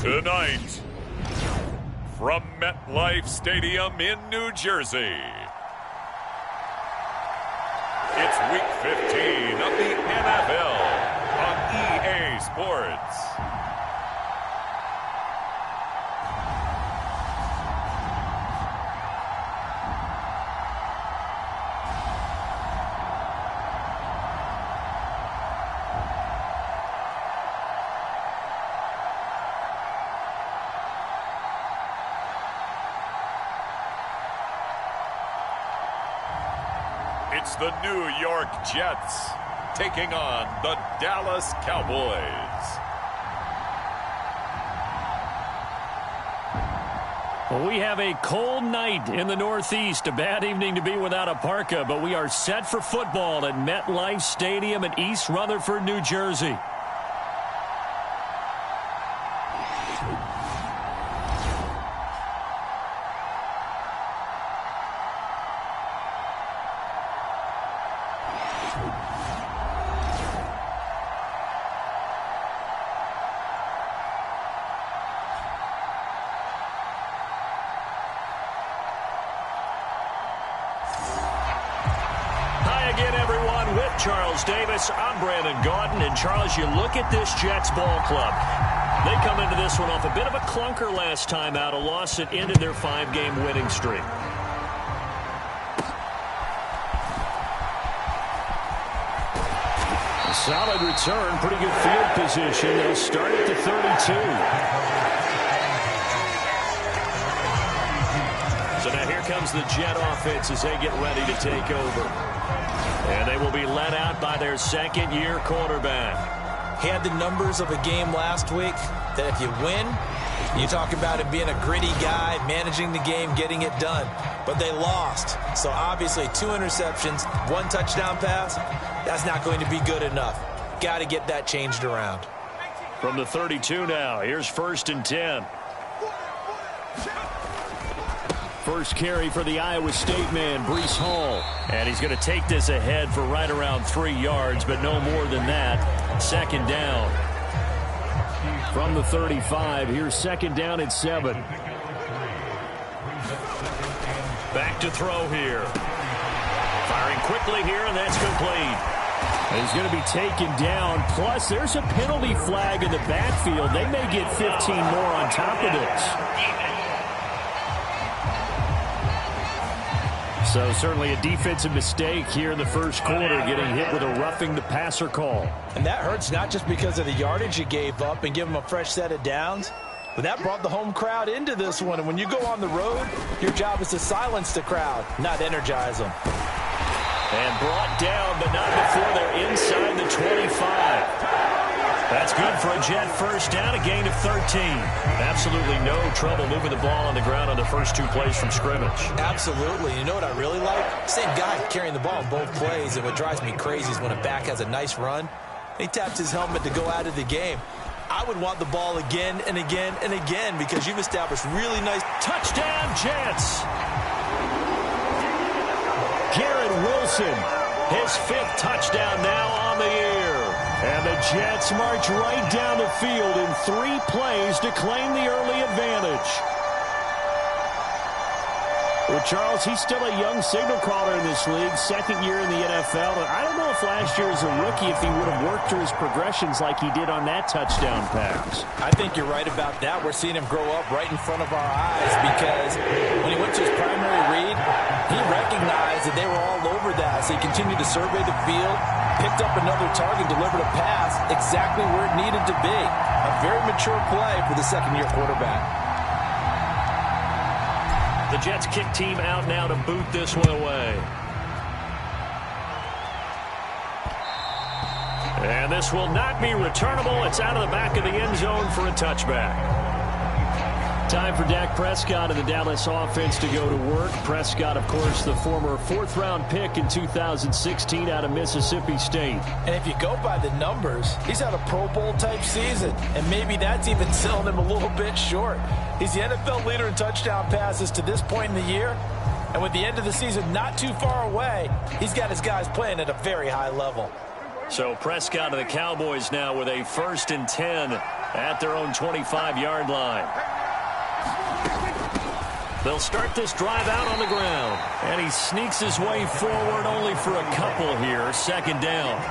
Tonight, from MetLife Stadium in New Jersey, it's Week 15 of the NFL on EA Sports. It's the New York Jets taking on the Dallas Cowboys. Well, we have a cold night in the Northeast. A bad evening to be without a parka, but we are set for football at MetLife Stadium in East Rutherford, New Jersey. Charles Davis, I'm Brandon Gaudin, and Charles, you look at this Jets ball club. They come into this one off a bit of a clunker last time out, a loss that ended their 5-game winning streak. A solid return, pretty good field position. They'll start at the 32. So now here comes the Jet offense as they get ready to take over. And they will be led out by their second-year quarterback. He had the numbers of a game last week that if you win, you talk about him being a gritty guy, managing the game, getting it done. But they lost. So obviously 2 interceptions, 1 touchdown pass, that's not going to be good enough. Got to get that changed around. From the 32 now, here's 1st and 10. First carry for the Iowa State man, Breece Hall. And he's going to take this ahead for right around 3 yards, but no more than that. 2nd down. From the 35, here's 2nd down at 7. Back to throw here. Firing quickly here, and that's complete. He's going to be taken down. Plus, there's a penalty flag in the backfield. They may get 15 more on top of this. So certainly a defensive mistake here in the first quarter, getting hit with a roughing the passer call. And that hurts not just because of the yardage you gave up and give them a fresh set of downs, but that brought the home crowd into this one. And when you go on the road, your job is to silence the crowd, not energize them. And brought down, but not before they're inside the 25. That's good for a Jet first down, a gain of 13. Absolutely no trouble moving the ball on the ground on the first 2 plays from scrimmage. Absolutely. You know what I really like? Same guy carrying the ball in both plays, and what drives me crazy is when a back has a nice run, he taps his helmet to go out of the game. I would want the ball again and again and again because you've established really nice touchdown Jets. Garrett Wilson, his 5th touchdown now on the year. And the Jets march right down the field in 3 plays to claim the early advantage. Well, Charles, he's still a young signal caller in this league, 2nd year in the NFL. And I don't know if last year as a rookie, if he would have worked through his progressions like he did on that touchdown pass. I think you're right about that. We're seeing him grow up right in front of our eyes because when he went to his primary read, he recognized that they were all over that. So he continued to survey the field, picked up another target, delivered a pass exactly where it needed to be. A very mature play for the 2nd-year quarterback. The Jets kick team out now to boot this one away. And this will not be returnable. It's out of the back of the end zone for a touchback. Time for Dak Prescott and the Dallas offense to go to work. Prescott, of course, the former 4th-round pick in 2016 out of Mississippi State. And if you go by the numbers, he's had a Pro Bowl-type season. And maybe that's even selling him a little bit short. He's the NFL leader in touchdown passes to this point in the year. And with the end of the season not too far away, he's got his guys playing at a very high level. So Prescott of the Cowboys now with a 1st and 10 at their own 25-yard line. They'll start this drive out on the ground. And he sneaks his way forward only for a couple here. Second down.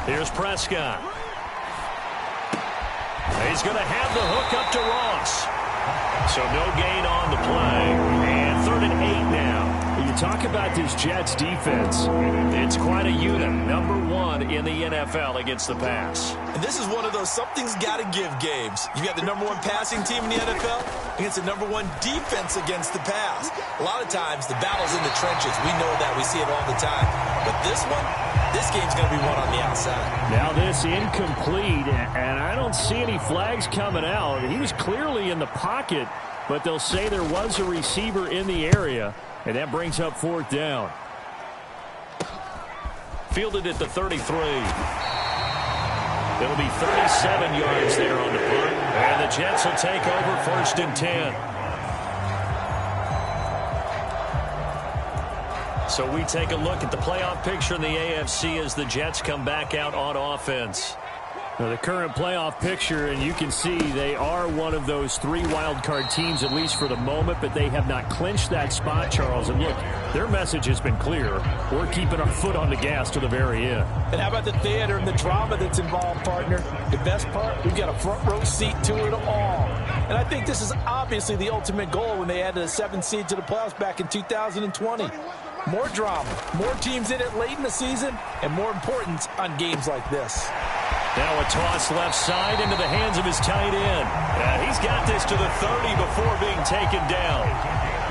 Here's Prescott. He's going to have the hook up to Ross. So no gain on the play. And 3rd and 8 now. You talk about this Jets defense. It's quite a unit. Number 1 in the NFL against the pass. And this is one of those something's got to give games. You got the number 1 passing team in the NFL against the number 1 defense against the pass. A lot of times the battle's in the trenches. We know that. We see it all the time. But this game's going to be won on the outside. Now this incomplete, and I don't see any flags coming out. He was clearly in the pocket, but they'll say there was a receiver in the area, and that brings up 4th down. Fielded at the 33. It'll be 37 yards there on the punt, and the Jets will take over 1st and 10. So we take a look at the playoff picture in the AFC as the Jets come back out on offense. Now the current playoff picture, and you can see they are one of those 3 wild card teams, at least for the moment, but they have not clinched that spot, Charles. And look, their message has been clear. We're keeping our foot on the gas to the very end. And how about the theater and the drama that's involved, partner? The best part, we've got a front row seat to it all. And I think this is obviously the ultimate goal when they added a 7th seed to the playoffs back in 2020. More drama, more teams in it late in the season, and more importance on games like this. Now a toss left side into the hands of his tight end. And he's got this to the 30 before being taken down.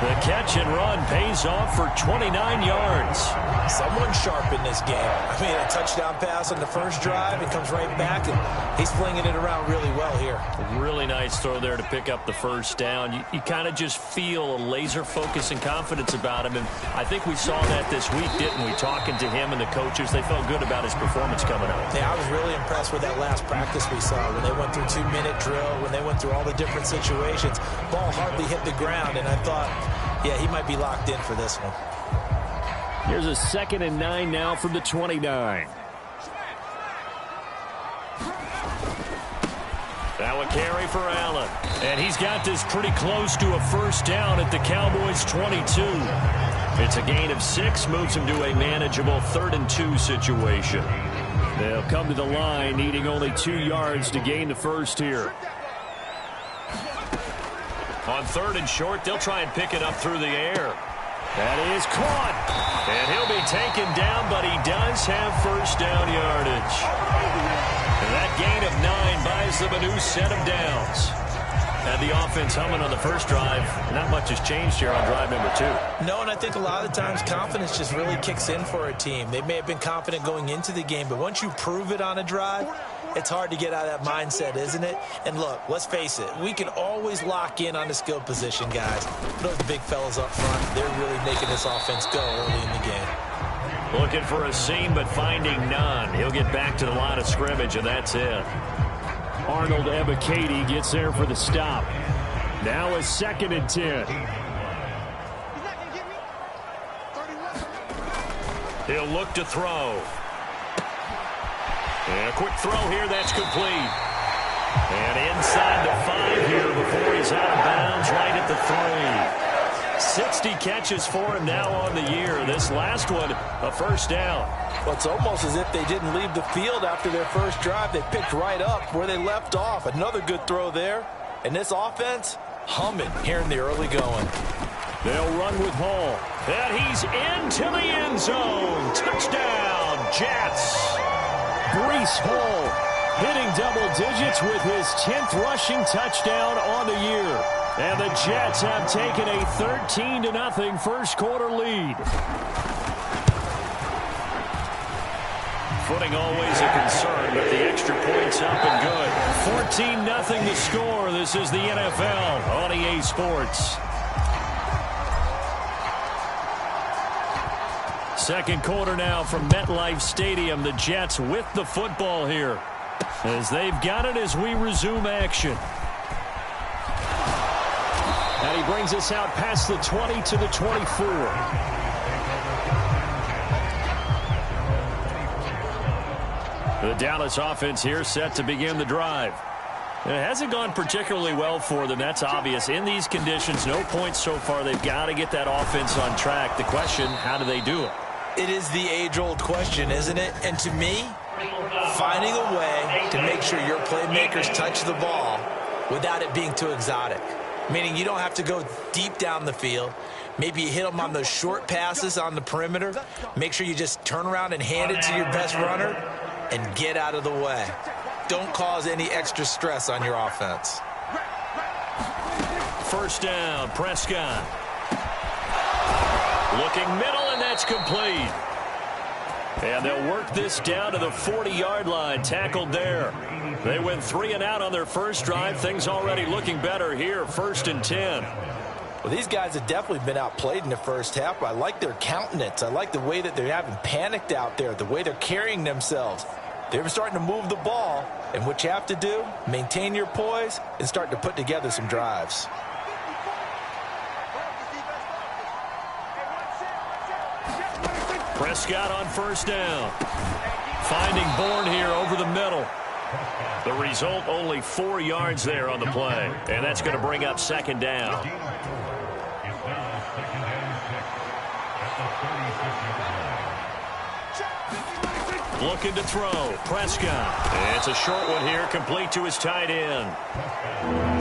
The catch and run pays off for 29 yards. Someone sharp in this game. I mean, a touchdown pass on the first drive. It comes right back, and he's flinging it around really well here. Really nice throw there to pick up the first down. You kind of just feel a laser focus and confidence about him, and I think we saw that this week, didn't we? Talking to him and the coaches, they felt good about his performance coming up. Yeah, I was really impressed with that last practice we saw when they went through 2-minute drill, when they went through all the different situations. Ball hardly hit the ground, and I thought, yeah, he might be locked in for this one. Here's a 2nd and 9 now from the 29. Now a carry for Allen. And he's got this pretty close to a first down at the Cowboys' 22. It's a gain of 6, moves him to a manageable 3rd and 2 situation. They'll come to the line needing only 2 yards to gain the first here. On 3rd and short, they'll try and pick it up through the air. That is caught. And he'll be taken down, but he does have first down yardage. And that gain of 9 buys them a new set of downs. Had the offense humming on the first drive. Not much has changed here on drive number 2. No, and I think a lot of times confidence just really kicks in for a team. They may have been confident going into the game, but once you prove it on a drive, it's hard to get out of that mindset, isn't it? And look, let's face it, we can always lock in on the skill position, guys. Those big fellas up front, they're really making this offense go early in the game. Looking for a seam, but finding none. He'll get back to the line of scrimmage, and that's it. Arnold Ebiketie gets there for the stop. Now a 2nd and 10. He'll look to throw. And a quick throw here, that's complete. And inside the 5 here before he's out of bounds, right at the 3. 60 catches for him now on the year. This last one, a first down. Well, it's almost as if they didn't leave the field after their first drive. They picked right up where they left off. Another good throw there. And this offense, humming here in the early going. They'll run with Hall. And he's into the end zone. Touchdown, Jets. Breece Hall hitting double digits with his 10th rushing touchdown on the year. And the Jets have taken a 13-0 first quarter lead. Footing always a concern, but the extra point's up and good. 14-0 the score. This is the NFL on EA Sports. Second quarter now from MetLife Stadium. The Jets with the football here as they've got it as we resume action. And he brings us out past the 20 to the 24. The Dallas offense here set to begin the drive. It hasn't gone particularly well for them. That's obvious. In these conditions, no points so far. They've got to get that offense on track. The question, how do they do it? It is the age-old question, isn't it? And to me, finding a way to make sure your playmakers touch the ball without it being too exotic. Meaning you don't have to go deep down the field. Maybe you hit them on those short passes on the perimeter. Make sure you just turn around and hand it to your best runner and get out of the way. Don't cause any extra stress on your offense. First down, Prescott. Looking middle, and that's complete. And they'll work this down to the 40-yard line, tackled there. They went 3 and out on their first drive. Things already looking better here, 1st and 10. Well, these guys have definitely been outplayed in the first half. I like their countenance. I like the way that they're having panicked out there, the way they're carrying themselves. They're starting to move the ball, and what you have to do, maintain your poise and start to put together some drives. Prescott on first down. Finding Bourne here over the middle. The result, only 4 yards there on the play. And that's going to bring up 2nd down. Looking to throw. Prescott. It's a short one here, complete to his tight end.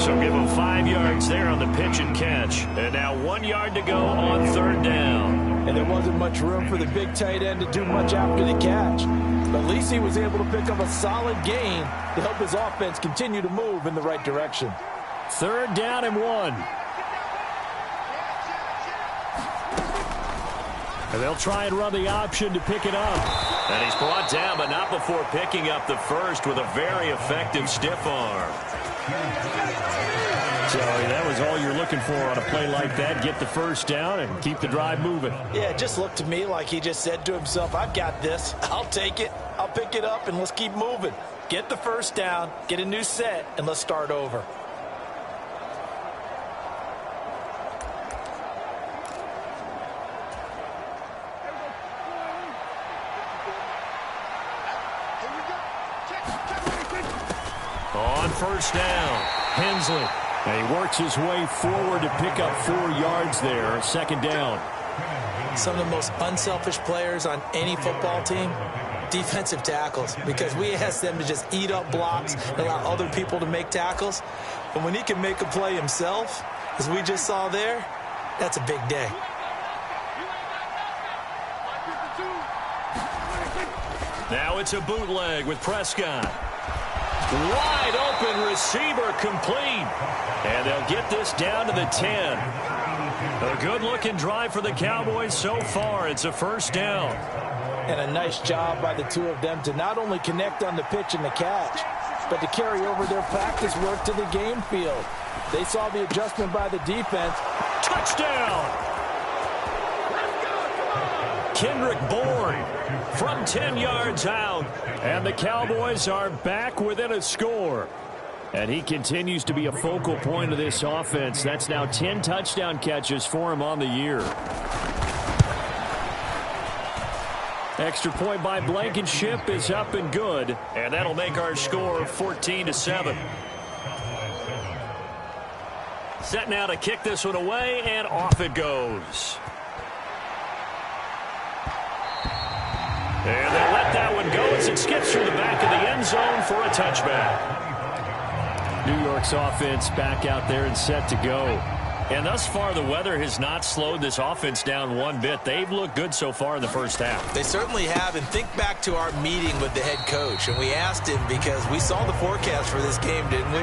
So give him 5 yards there on the pitch and catch. And now 1 yard to go on 3rd down. And there wasn't much room for the big tight end to do much after the catch. But at least he was able to pick up a solid gain to help his offense continue to move in the right direction. 3rd down and 1. And they'll try and run the option to pick it up. And he's brought down, but not before picking up the first with a very effective stiff arm. So that was all you're looking for on a play like that. Get the first down and keep the drive moving. Yeah, it just looked to me like he just said to himself, I've got this. I'll take it. I'll pick it up, and let's keep moving. Get the first down, get a new set, and let's start over. On first down, Hensley. And he works his way forward to pick up 4 yards there. 2nd down. Some of the most unselfish players on any football team, defensive tackles, because we ask them to just eat up blocks and allow other people to make tackles. But when he can make a play himself, as we just saw there, that's a big day. Now it's a bootleg with Prescott. Wide open receiver complete. And they'll get this down to the 10. A good-looking drive for the Cowboys so far. It's a 1st down. And a nice job by the two of them to not only connect on the pitch and the catch, but to carry over their practice work to the game field. They saw the adjustment by the defense. Touchdown! Kendrick Bourne from 10 yards out. And the Cowboys are back within a score. And he continues to be a focal point of this offense. That's now 10 touchdown catches for him on the year. Extra point by Blankenship is up and good. And that'll make our score 14-7. Set now to kick this one away, and off it goes. And they'll let that one go as it skips through the back of the end zone for a touchback. New York's offense back out there and set to go. And thus far, the weather has not slowed this offense down one bit. They've looked good so far in the first half. They certainly have. And think back to our meeting with the head coach. And we asked him, because we saw the forecast for this game, didn't we?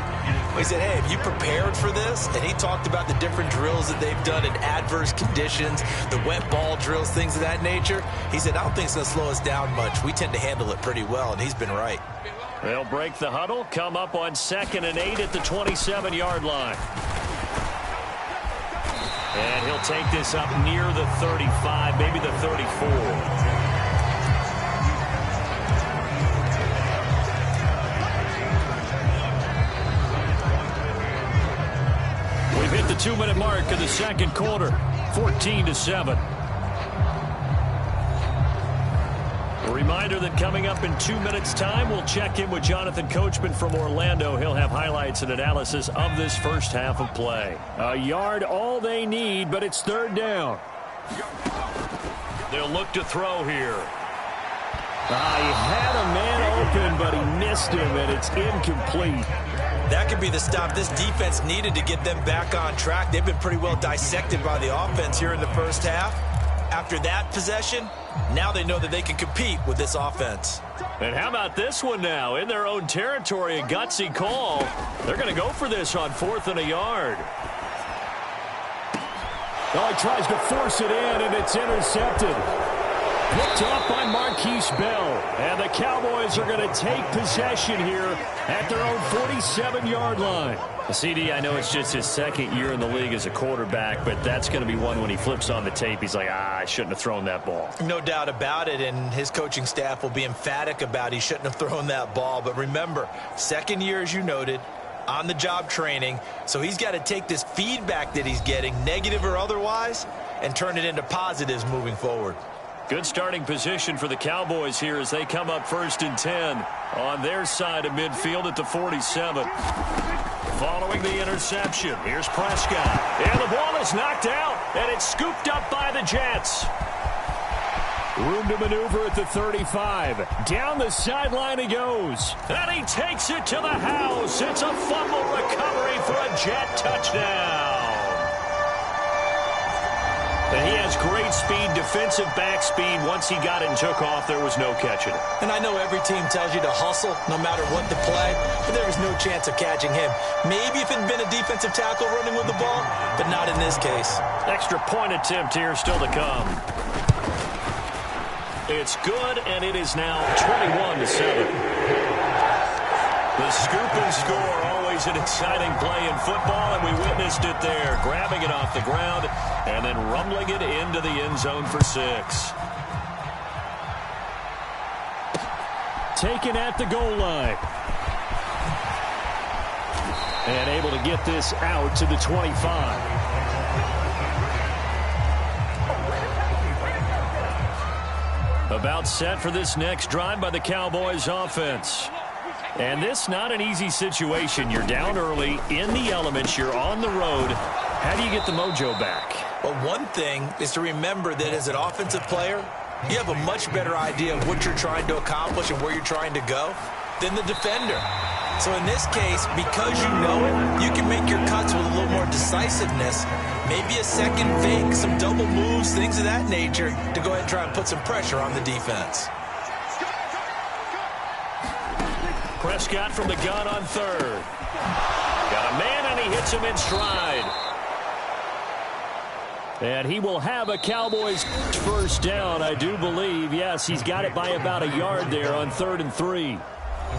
We said, hey, have you prepared for this? And he talked about the different drills that they've done in adverse conditions, the wet ball drills, things of that nature. He said, I don't think it's going to slow us down much. We tend to handle it pretty well, and he's been right. They'll break the huddle, come up on 2nd and 8 at the 27-yard line. And he'll take this up near the 35, maybe the 34. We've hit the 2-minute mark of the second quarter, 14-7. reminder that coming up in 2 minutes' time, we'll check in with Jonathan Coachman from Orlando. He'll have highlights and analysis of this first half of play. A yard all they need, but it's third down. They'll look to throw here. He had a man open, but he missed him, and it's incomplete. That could be the stop this defense needed to get them back on track. They've been pretty well dissected by the offense here in the first half. After that possession, now they know that they can compete with this offense. And how about this one now? In their own territory, a gutsy call. They're going to go for this on 4th and a yard. Oh, he tries to force it in, and it's intercepted. Picked off by Marquise Bell. And the Cowboys are going to take possession here at their own 47-yard line. CD, I know it's just his second year in the league as a quarterback, but that's going to be one when he flips on the tape. He's like, I shouldn't have thrown that ball. No doubt about it, and his coaching staff will be emphatic about he shouldn't have thrown that ball. But remember, second year, as you noted, on-the-job training, so he's got to take this feedback that he's getting, negative or otherwise, and turn it into positives moving forward. Good starting position for the Cowboys here as they come up 1st and 10 on their side of midfield at the 47. Following the interception, here's Prescott. And the ball is knocked out, and it's scooped up by the Jets. Room to maneuver at the 35. Down the sideline he goes. And he takes it to the house. It's a fumble recovery for a Jet touchdown. And he has great speed, defensive back speed. Once he got it and took off, there was no catching it. And I know every team tells you to hustle no matter what the play, but there was no chance of catching him. Maybe if it had been a defensive tackle running with the ball, but not in this case. Extra point attempt here still to come. It's good, and it is now 21-7. The scoop and score, always an exciting play in football, and we witnessed it there, grabbing it off the ground and then rumbling it into the end zone for 6. Taken at the goal line. And able to get this out to the 25. About set for this next drive by the Cowboys offense. And this not an easy situation. You're down early, in the elements, you're on the road. How do you get the mojo back? Well, one thing is to remember that as an offensive player, you have a much better idea of what you're trying to accomplish and where you're trying to go than the defender. So in this case, because you know it, you can make your cuts with a little more decisiveness. Maybe a second fake, some double moves, things of that nature to go ahead and try and put some pressure on the defense. Prescott from the gun on 3rd. Got a man, and he hits him in stride. And he will have a Cowboys first down, I do believe. Yes, he's got it by about a yard there on 3rd and 3.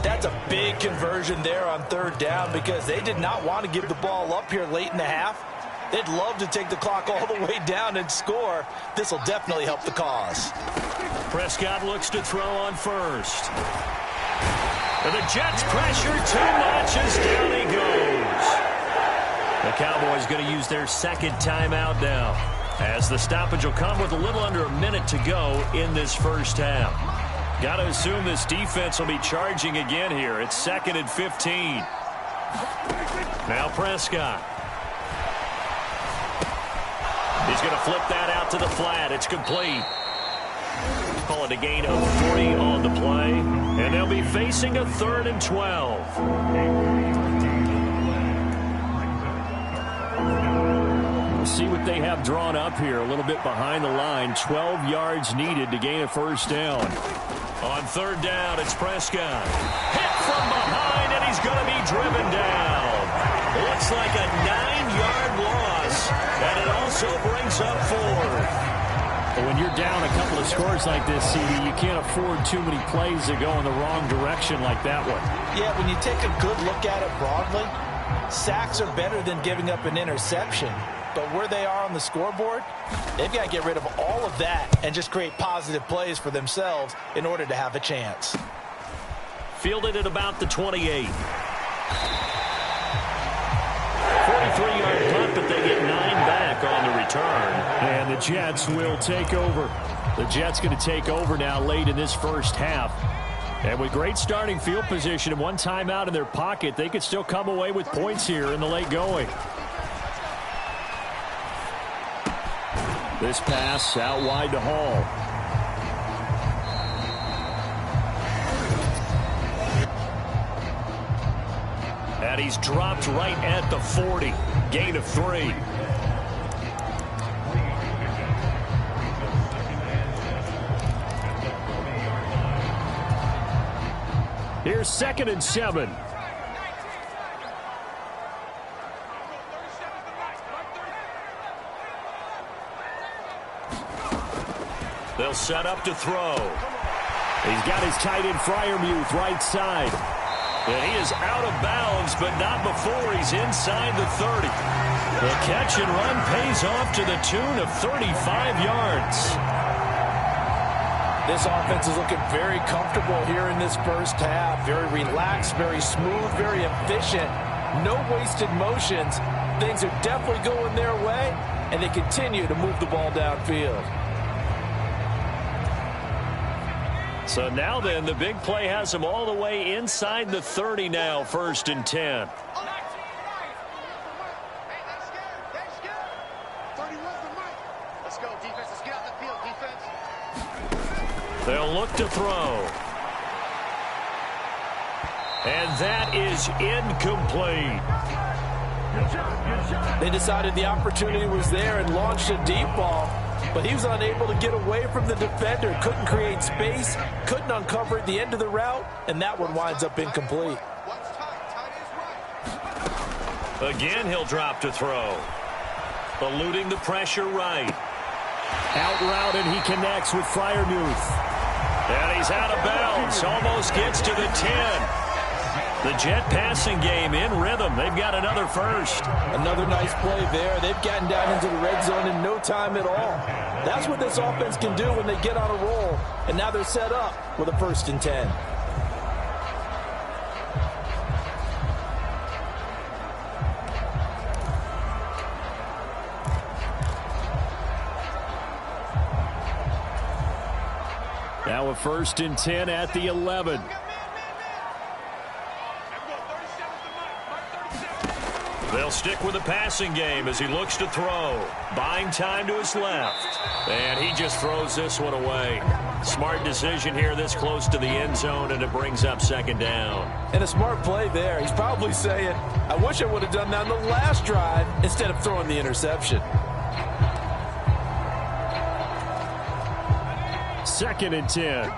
That's a big conversion there on 3rd down because they did not want to give the ball up here late in the half. They'd love to take the clock all the way down and score. This will definitely help the cause. Prescott looks to throw on 1st. And the Jets pressure too much as down he goes. The Cowboys going to use their second timeout now, as the stoppage will come with a little under a minute to go in this first half. Got to assume this defense will be charging again here. It's 2nd and 15. Now Prescott. He's going to flip that out to the flat. It's complete. Call it a gain of 3 on the play. And they'll be facing a 3rd and 12. We'll see what they have drawn up here. A little bit behind the line. 12 yards needed to gain a first down. On 3rd down, it's Prescott. Hit from behind, and he's going to be driven down. Looks like a 9-yard loss, and it also brings up 4. When you're down a couple of scores like this, CD, you can't afford too many plays that go in the wrong direction like that one. Yeah, when you take a good look at it broadly, sacks are better than giving up an interception. But where they are on the scoreboard, they've got to get rid of all of that and just create positive plays for themselves in order to have a chance. Fielded at about the 28. 43-yard punt, but they get 9 back on the return. And the Jets will take over. The Jets going to take over now late in this first half. And with great starting field position and one timeout in their pocket, they could still come away with points here in the late going. This pass out wide to Hall. And he's dropped right at the 40. Gain of 3. Here's 2nd and 7. They'll set up to throw. He's got his tight end Freiermuth right side. And he is out of bounds, but not before he's inside the 30. The catch and run pays off to the tune of 35 yards. This offense is looking very comfortable here in this first half. Very relaxed, very smooth, very efficient. No wasted motions. Things are definitely going their way, and they continue to move the ball downfield. So now then, the big play has them all the way inside the 30 now, 1st and 10. They'll look to throw. And that is incomplete. They decided the opportunity was there and launched a deep ball, but he was unable to get away from the defender. Couldn't create space, couldn't uncover at the end of the route, and that one winds up incomplete. Again, he'll drop to throw. Eluding the pressure right. Out route, and he connects with Freiermuth. And he's out of bounds. Almost gets to the 10. The Jet passing game in rhythm. They've got another first. Another nice play there. They've gotten down into the red zone in no time at all. That's what this offense can do when they get on a roll. And now they're set up with a 1st and 10. Now a 1st and 10 at the 11. They'll stick with the passing game as he looks to throw. Buying time to his left. And he just throws this one away. Smart decision here this close to the end zone, and it brings up 2nd down. And a smart play there. He's probably saying, I wish I would have done that on the last drive instead of throwing the interception. 2nd and 10.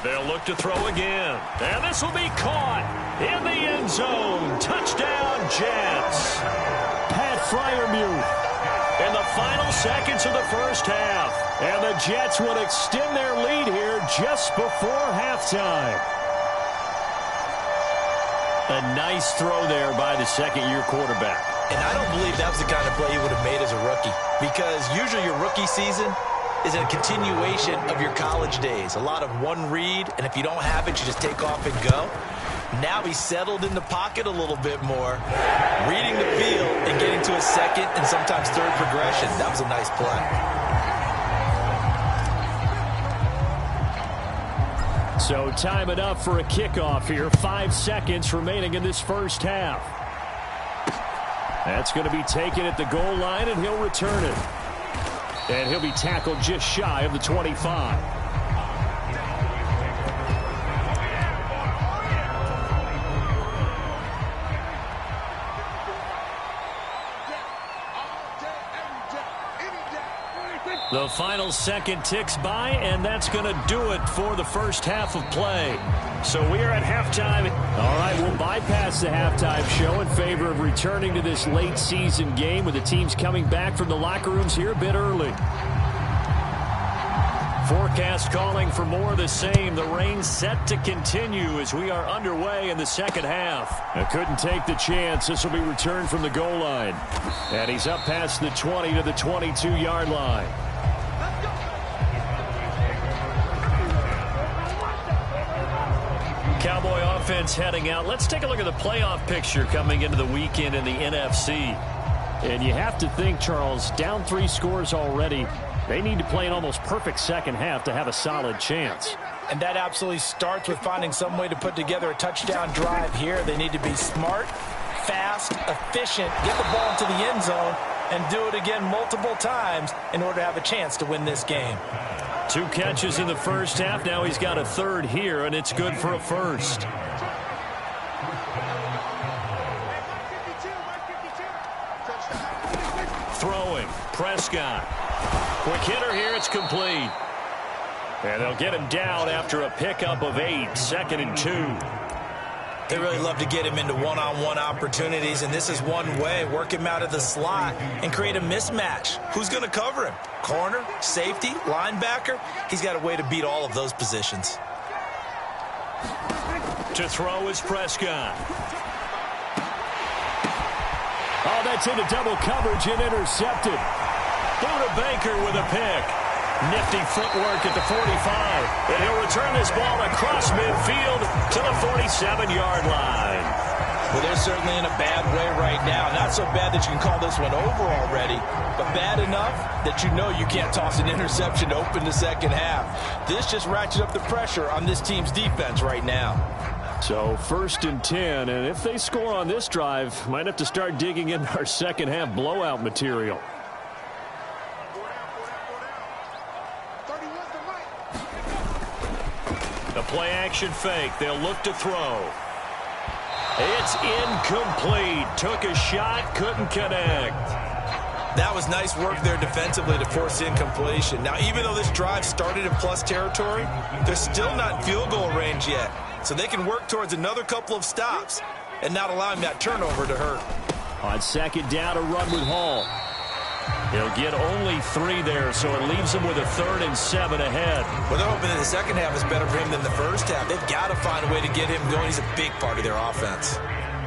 They'll look to throw again. And this will be caught in the end zone. Touchdown, Jets. Pat Freiermuth in the final seconds of the first half. And the Jets will extend their lead here just before halftime. A nice throw there by the second-year quarterback. And I don't believe that was the kind of play he would have made as a rookie, because usually your rookie season is a continuation of your college days. A lot of one read, and if you don't have it, you just take off and go. Now he's settled in the pocket a little bit more, reading the field and getting to a second and sometimes third progression. That was a nice play. So time it up for a kickoff here. 5 seconds remaining in this first half. That's going to be taken at the goal line, and he'll return it. And he'll be tackled just shy of the 25. The final second ticks by, and that's going to do it for the first half of play. So we are at halftime. All right, we'll bypass the halftime show in favor of returning to this late season game with the teams coming back from the locker rooms here a bit early. Forecast calling for more of the same. The rain set to continue as we are underway in the second half. I couldn't take the chance. This will be returned from the goal line. And he's up past the 20 to the 22-yard line. offense heading out. Let's take a look at the playoff picture coming into the weekend in the NFC. And you have to think, Charles, down 3 scores already. They need to play an almost perfect second half to have a solid chance. And that absolutely starts with finding some way to put together a touchdown drive here. They need to be smart, fast, efficient, get the ball into the end zone, and do it again multiple times in order to have a chance to win this game. 2 catches in the first half. Now he's got a third here, and it's good for a first. Throwing, Prescott. Quick hitter here, it's complete. And they'll get him down after a pickup of 8, 2nd and 2. They really love to get him into one-on-one opportunities, and this is one way. Work him out of the slot and create a mismatch. Who's going to cover him? Corner, safety, linebacker? He's got a way to beat all of those positions. To throw is Prescott. Oh, that's into double coverage and intercepted. Buda Baker with a pick. Nifty footwork at the 45. And he'll return this ball across midfield to the 47-yard line. Well, they're certainly in a bad way right now. Not so bad that you can call this one over already, but bad enough that you know you can't toss an interception to open the second half. This just ratchets up the pressure on this team's defense right now. So 1st and 10, and if they score on this drive, might have to start digging in our second half blowout material. The play action fake. They'll look to throw. It's incomplete. Took a shot, couldn't connect. That was nice work there defensively to force incompletion. Now, even though this drive started in plus territory, they're still not in field goal range yet. So they can work towards another couple of stops and not allowing that turnover to hurt. On 2nd down, a run with Hall. He'll get only 3 there, so it leaves him with a 3rd and 7 ahead. Well, they're hoping that the second half is better for him than the first half. They've got to find a way to get him going. He's a big part of their offense.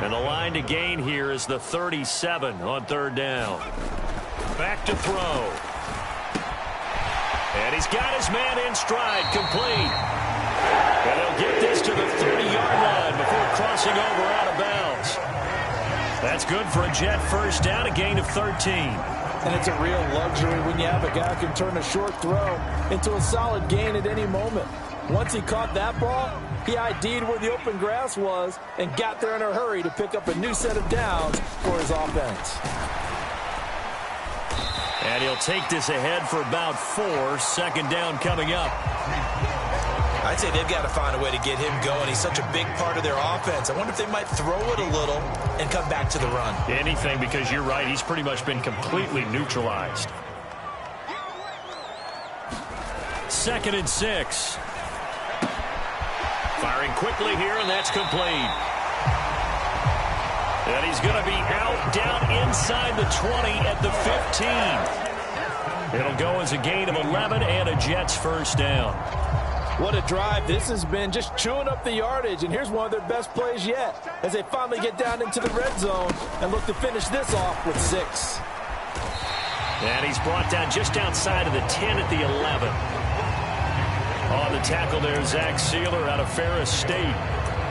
And the line to gain here is the 37 on 3rd down. Back to throw. And he's got his man in stride, complete. And he'll get this to the 30-yard line before crossing over out of bounds. That's good for a Jet first down, a gain of 13. And it's a real luxury when you have a guy who can turn a short throw into a solid gain at any moment. Once he caught that ball, he ID'd where the open grass was and got there in a hurry to pick up a new set of downs for his offense. And he'll take this ahead for about 4. 2nd down coming up. I'd say they've got to find a way to get him going. He's such a big part of their offense. I wonder if they might throw it a little and come back to the run. Anything, because you're right. He's pretty much been completely neutralized. 2nd and 6. Firing quickly here, and that's complete. And he's going to be out down inside the 20 at the 15. It'll go as a gain of 11 and a Jets first down. What a drive this has been, just chewing up the yardage. And here's one of their best plays yet as they finally get down into the red zone and look to finish this off with 6. And he's brought down just outside of the 10 at the 11. On the tackle there, Zach Sealer out of Ferris State.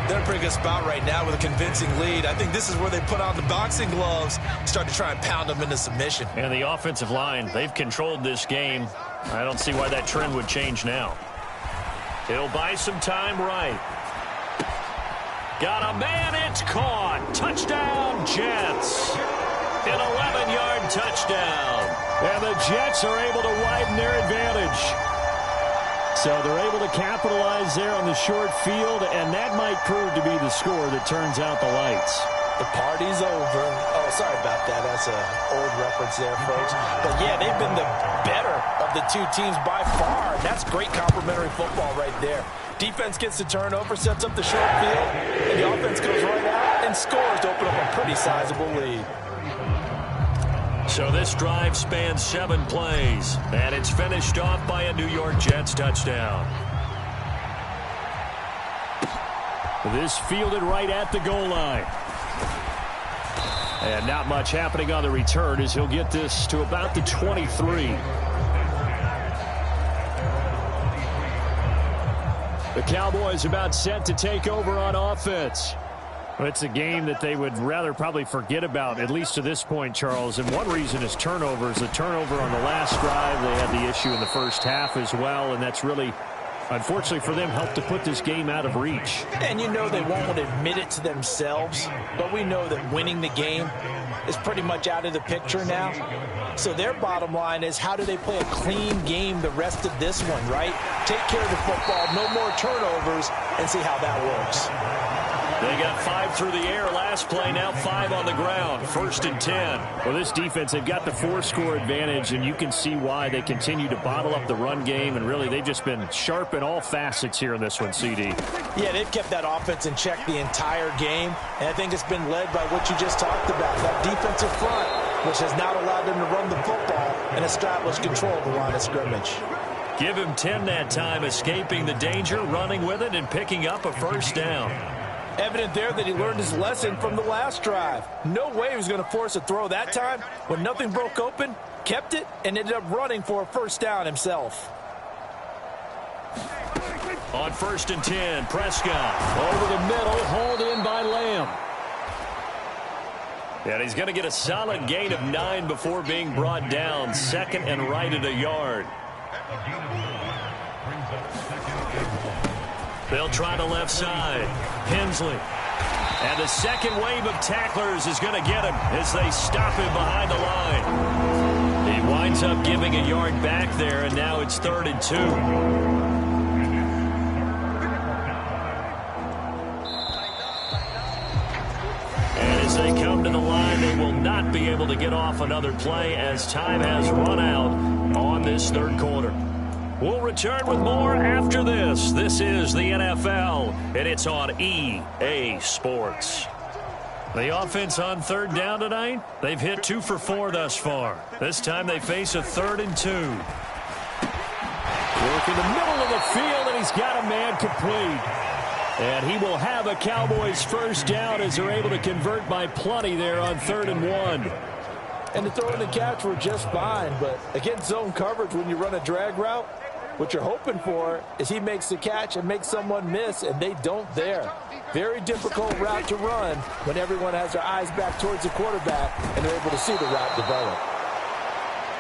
They're in a pretty good spot right now with a convincing lead. I think this is where they put on the boxing gloves, start to try and pound them into submission. And the offensive line, they've controlled this game. I don't see why that trend would change now. He'll buy some time right. Got a man, it's caught. Touchdown, Jets. An 11-yard touchdown. And the Jets are able to widen their advantage. So they're able to capitalize there on the short field, and that might prove to be the score that turns out the lights. The party's over. Oh, sorry about that. That's an old reference there, folks. But, yeah, they've been the better of the two teams by far. That's great complimentary football right there. Defense gets the turnover, sets up the short field, and the offense goes right out and scores to open up a pretty sizable lead. So this drive spans 7 plays, and it's finished off by a New York Jets touchdown. This fielded right at the goal line. And not much happening on the return as he'll get this to about the 23. The Cowboys about set to take over on offense. It's a game that they would rather probably forget about, at least to this point, Charles. And one reason is turnovers. The turnover on the last drive, they had the issue in the first half as well, and that's really, unfortunately for them, helped to put this game out of reach. And you know they won't admit it to themselves, but we know that winning the game is pretty much out of the picture now. So their bottom line is, how do they play a clean game the rest of this one, right? Take care of the football, no more turnovers, and see how that works. They got 5 through the air last play, now 5 on the ground. 1st and 10. Well, this defense, they've got the 4-score advantage, and you can see why they continue to bottle up the run game, and really they've just been sharp in all facets here in this one, CD. Yeah, they've kept that offense in check the entire game, and I think it's been led by what you just talked about, that defensive front, which has now allowed them to run the football and establish control of the line of scrimmage. Give him 10 that time, escaping the danger, running with it, and picking up a 1st down. Evident there that he learned his lesson from the last drive. No way he was going to force a throw that time. When nothing broke open, kept it, and ended up running for a 1st down himself. On 1st and 10, Prescott over the middle, hauled in by Lamb. And he's going to get a solid gain of 9 before being brought down. 2nd and right at a yard. They'll try the left side. Hensley. And the second wave of tacklers is going to get him as they stop him behind the line. He winds up giving a yard back there, and now it's 3rd and 2. And as they come to the line, they will not be able to get off another play as time has run out on this 3rd quarter. We'll return with more after this. This is the NFL, and it's on EA Sports. The offense on 3rd down tonight, they've hit 2 for 4 thus far. This time they face a 3rd and 2. Work in the middle of the field, and he's got a man complete. And he will have a Cowboys 1st down as they're able to convert by plenty there on 3rd and 1. And the throw and the catch were just fine, but against zone coverage when you run a drag route, what you're hoping for is he makes the catch and makes someone miss, and they don't there. Very difficult route to run when everyone has their eyes back towards the quarterback and they're able to see the route develop.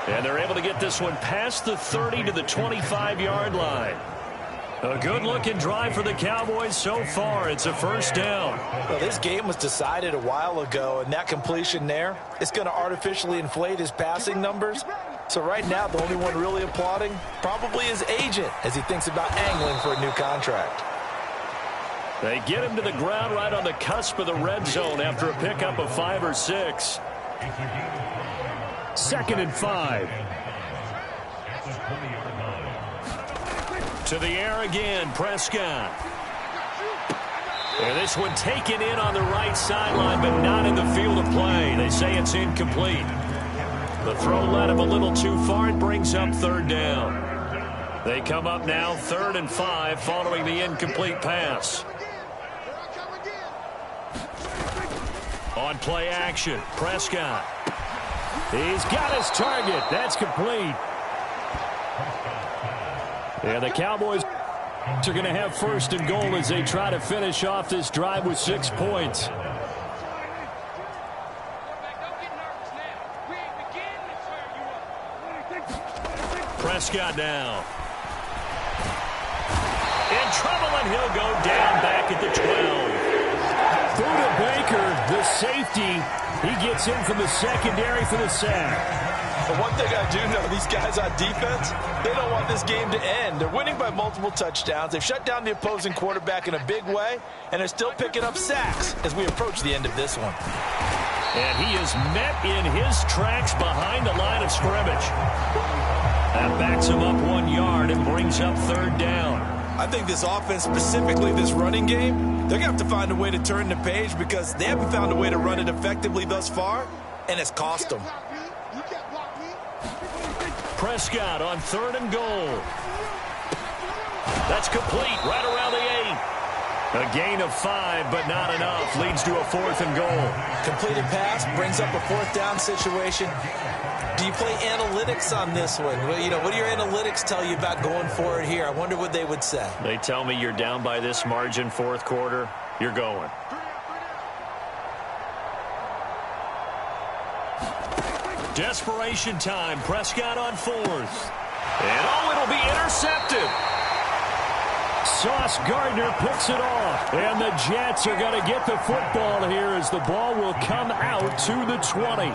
And they're able to get this one past the 30 to the 25-yard line. A good-looking drive for the Cowboys so far. It's a 1st down. Well, this game was decided a while ago, and that completion there is going to artificially inflate his passing numbers. So right now, the only one really applauding probably his agent as he thinks about angling for a new contract. They get him to the ground right on the cusp of the red zone after a pickup of 5 or 6. 2nd and 5. To the air again, Prescott. And this one taken in on the right sideline, but not in the field of play. They say it's incomplete. The throw led him a little too far. It brings up 3rd down. They come up now 3rd and 5 following the incomplete pass. On play action, Prescott. He's got his target. That's complete. Yeah, the Cowboys are going to have 1st and goal as they try to finish off this drive with 6 points. Prescott now. In trouble, and he'll go down back at the 12. Buda Baker, the safety, he gets in from the secondary for the sack. But one thing I do know, these guys on defense, they don't want this game to end. They're winning by multiple touchdowns. They've shut down the opposing quarterback in a big way, and they're still picking up sacks as we approach the end of this one. And he is met in his tracks behind the line of scrimmage. That backs him up 1 yard and brings up 3rd down. I think this offense, specifically this running game, they're going to have to find a way to turn the page because they haven't found a way to run it effectively thus far, and it's cost them. Prescott on 3rd and goal. That's complete right around the 8. A gain of 5, but not enough. Leads to a 4th and goal. Completed pass brings up a 4th down situation. Do you play analytics on this one? Well, what do your analytics tell you about going for it here? I wonder what they would say. They tell me you're down by this margin, 4th quarter. You're going. Desperation time. Prescott on 4th. And, it'll be intercepted. Sauce Gardner picks it off. And the Jets are going to get the football here as the ball will come out to the 20.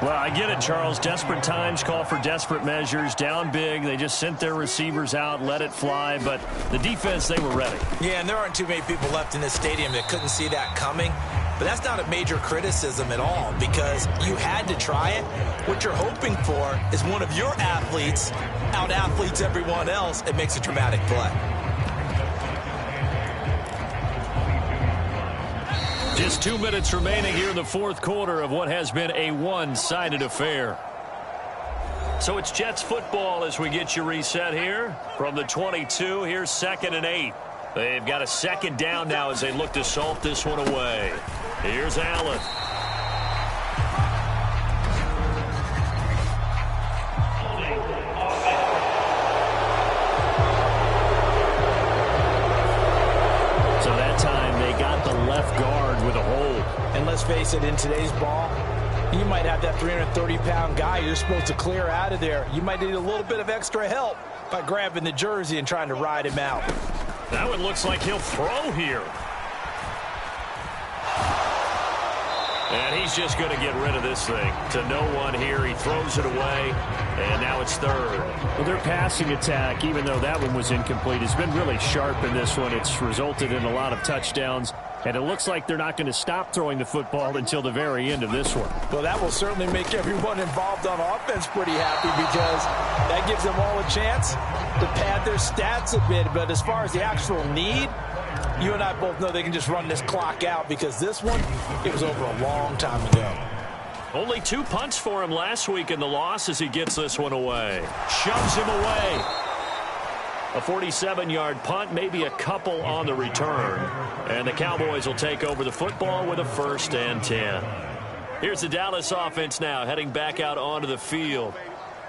Well, I get it, Charles. Desperate times call for desperate measures. Down big. They just sent their receivers out, let it fly. But the defense, they were ready. Yeah, and there aren't too many people left in this stadium that couldn't see that coming. But that's not a major criticism at all because you had to try it. What you're hoping for is one of your athletes out-athletes everyone else and makes a dramatic play. Just 2 minutes remaining here in the 4th quarter of what has been a one-sided affair. So it's Jets football as we get you reset here. From the 22, here's 2nd and 8. They've got a 2nd down now as they look to salt this one away. Here's Allen. So that time they got the left guard with a hold. And let's face it, in today's ball, you might have that 330-pound guy you're supposed to clear out of there. You might need a little bit of extra help by grabbing the jersey and trying to ride him out. That one looks like he'll throw here. And he's just going to get rid of this thing to no one here. He throws it away, and now it's 3rd. Well, their passing attack, even though that one was incomplete, has been really sharp in this one. It's resulted in a lot of touchdowns, and it looks like they're not going to stop throwing the football until the very end of this one. Well, that will certainly make everyone involved on offense pretty happy because that gives them all a chance to pad their stats a bit. But as far as the actual need, you and I both know they can just run this clock out because this one, it was over a long time ago. Only 2 punts for him last week in the loss as he gets this one away. Shoves him away. A 47-yard punt, maybe a couple on the return. And the Cowboys will take over the football with a 1st and 10. Here's the Dallas offense now heading back out onto the field.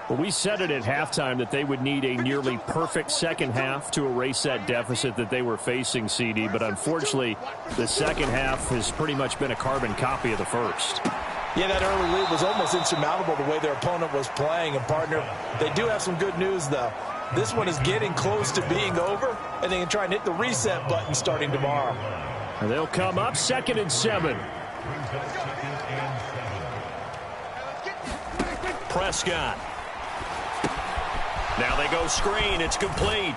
Well, we said it at halftime that they would need a nearly perfect second half to erase that deficit that they were facing, CD. But unfortunately, the second half has pretty much been a carbon copy of the first. Yeah, that early lead was almost insurmountable the way their opponent was playing. And, partner, they do have some good news, though. This one is getting close to being over, and they can try and hit the reset button starting tomorrow. And they'll come up 2nd and 7. Prescott. Now they go screen. It's complete.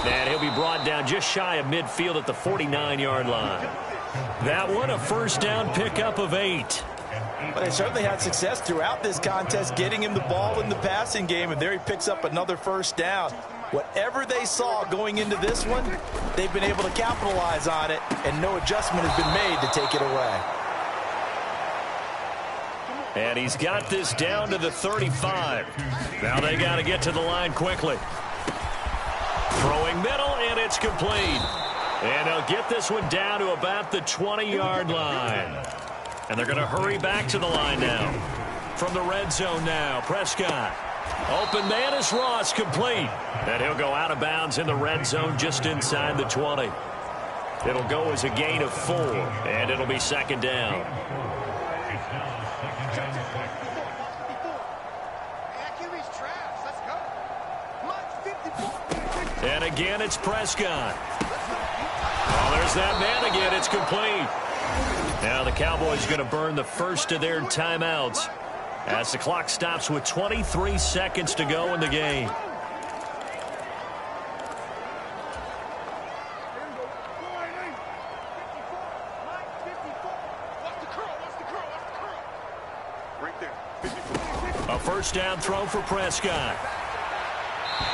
And he'll be brought down just shy of midfield at the 49-yard line. That one a 1st down pickup of 8. But they certainly had success throughout this contest, getting him the ball in the passing game, and there he picks up another 1st down. Whatever they saw going into this one, they've been able to capitalize on it, and no adjustment has been made to take it away. And he's got this down to the 35. Now they got to get to the line quickly. Throwing middle, and it's complete. And they'll get this one down to about the 20-yard line. And they're going to hurry back to the line now. From the red zone now, Prescott. Open man is Ross, complete. And he'll go out of bounds in the red zone just inside the 20. It'll go as a gain of 4, and it'll be 2nd down. And again, it's Prescott. Oh, there's that man again. It's complete. Now the Cowboys are going to burn the first of their timeouts as the clock stops with 23 seconds to go in the game. A 1st down throw for Prescott.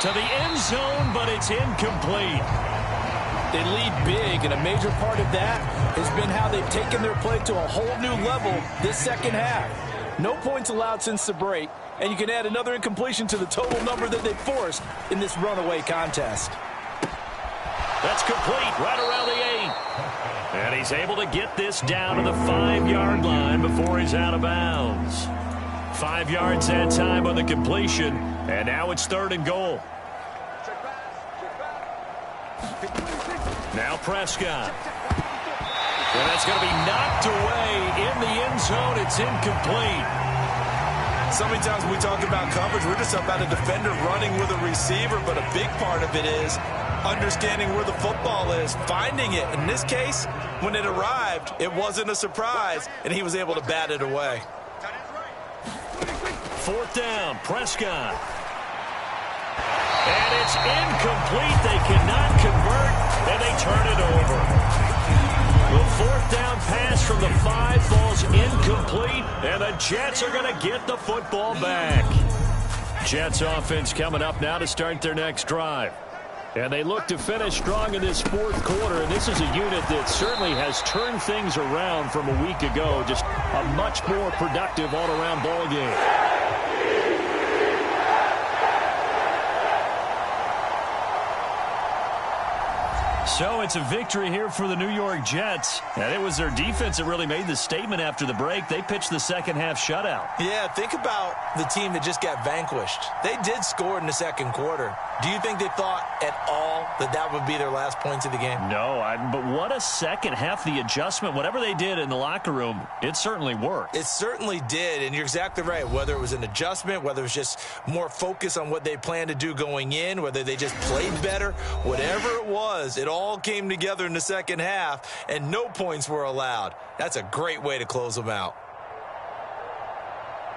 To the end zone, but it's incomplete. They lead big, and a major part of that has been how they've taken their play to a whole new level this second half. No points allowed since the break, and you can add another incompletion to the total number that they forced in this runaway contest. That's complete right around the 8. And he's able to get this down to the 5-yard line before he's out of bounds. 5 yards that time on the completion, and now it's 3rd and goal. Now Prescott. And that's going to be knocked away in the end zone. It's incomplete. So many times when we talk about coverage, we're just about a defender running with a receiver, but a big part of it is understanding where the football is, finding it. In this case, when it arrived, it wasn't a surprise, and he was able to bat it away. 4th down, Prescott. And it's incomplete. They cannot convert, and they turn it over. The 4th down pass from the 5 falls incomplete, and the Jets are going to get the football back. Jets offense coming up now to start their next drive. And they look to finish strong in this 4th quarter, and this is a unit that certainly has turned things around from a week ago. Just a much more productive all-around ball game. So it's a victory here for the New York Jets. And it was their defense that really made the statement after the break. They pitched the second-half shutout. Yeah, think about the team that just got vanquished. They did score in the 2nd quarter. Do you think they thought at all that that would be their last points of the game? No, but what a second half. The adjustment, whatever they did in the locker room, it certainly worked. It certainly did, and you're exactly right. Whether it was an adjustment, whether it was just more focus on what they planned to do going in, whether they just played better, whatever it was, it all came together in the second half, and no points were allowed. That's a great way to close them out.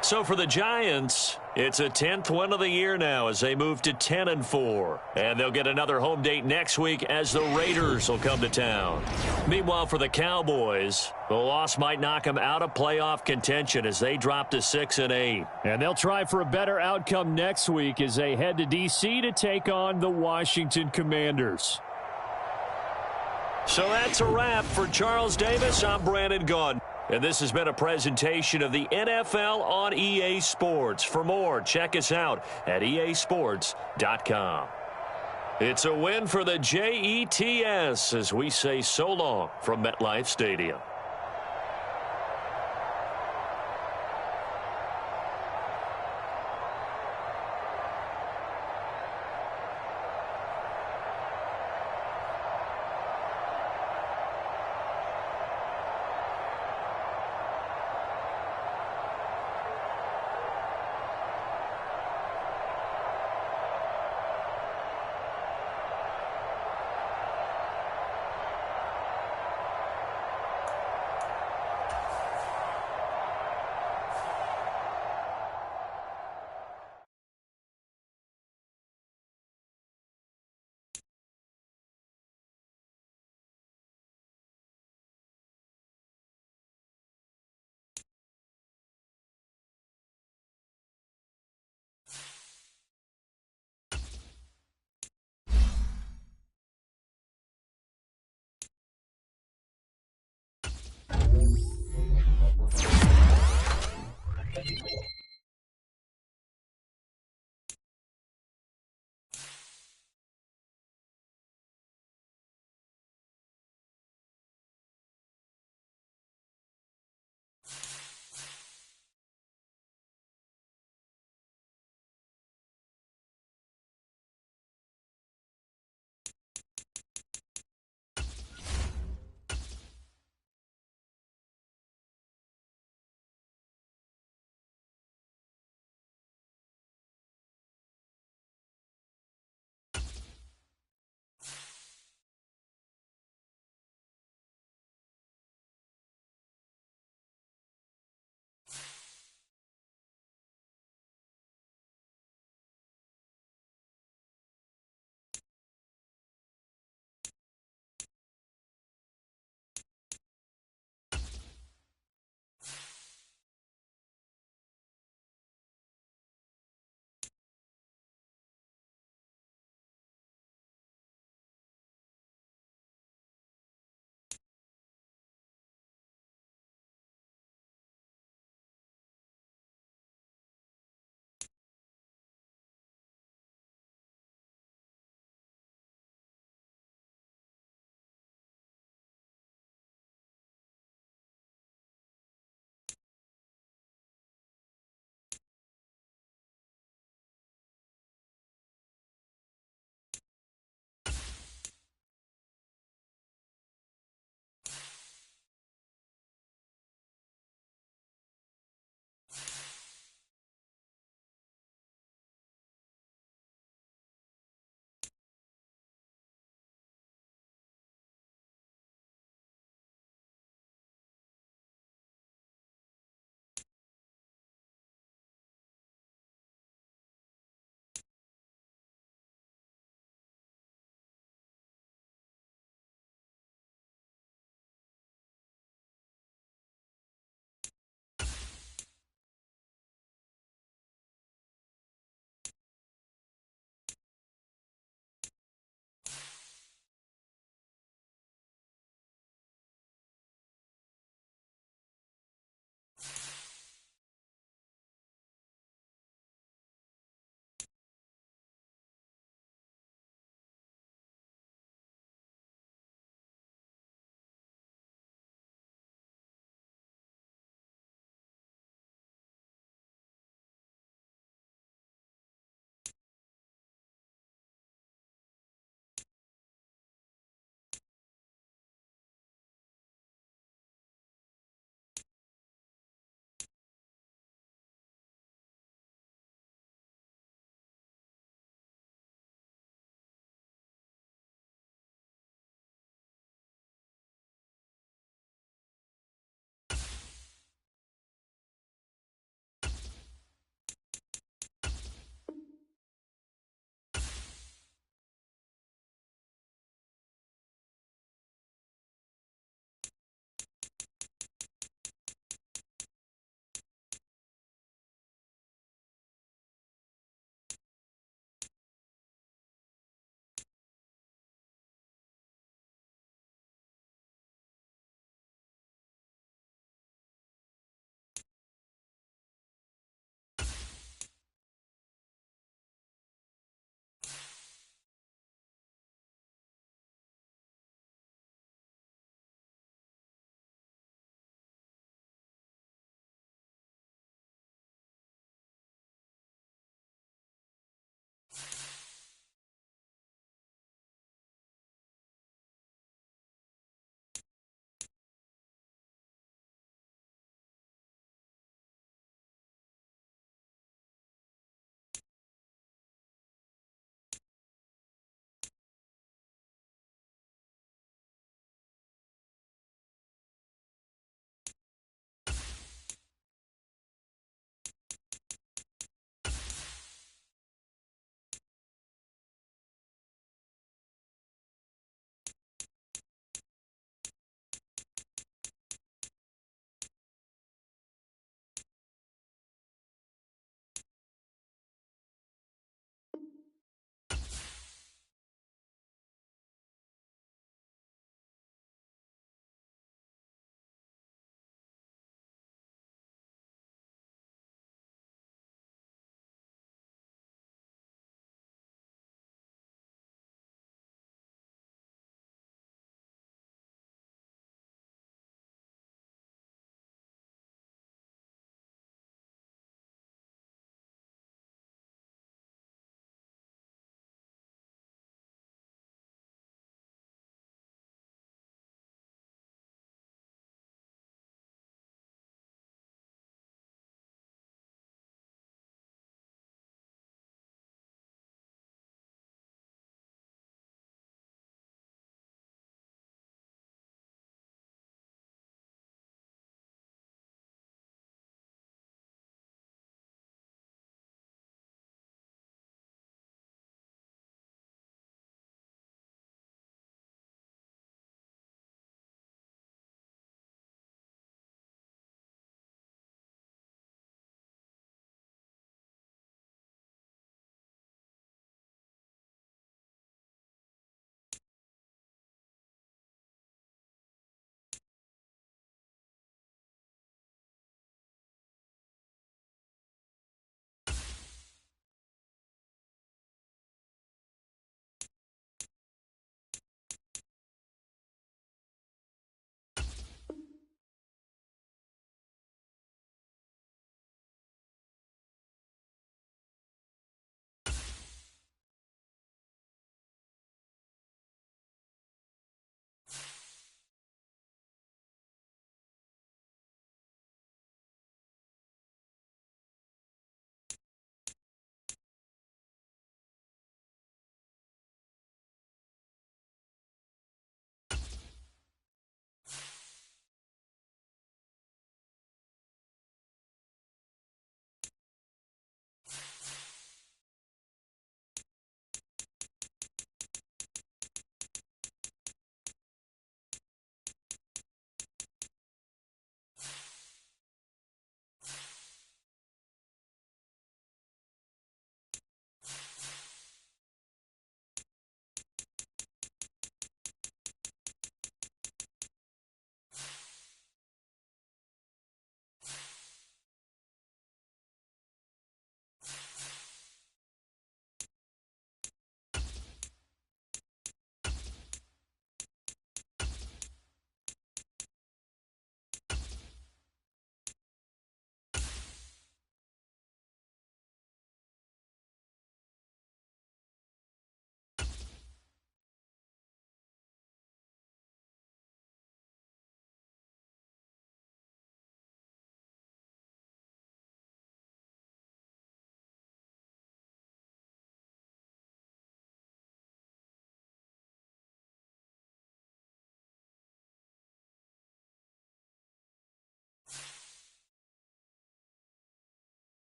So for the Giants, it's a 10th win of the year now as they move to 10-4. And they'll get another home date next week as the Raiders will come to town. Meanwhile, for the Cowboys, the loss might knock them out of playoff contention as they drop to 6-8. And they'll try for a better outcome next week as they head to D.C. to take on the Washington Commanders. So that's a wrap. For Charles Davis, I'm Brandon Gaudin. And this has been a presentation of the NFL on EA Sports. For more, check us out at easports.com. It's a win for the Jets as we say so long from MetLife Stadium.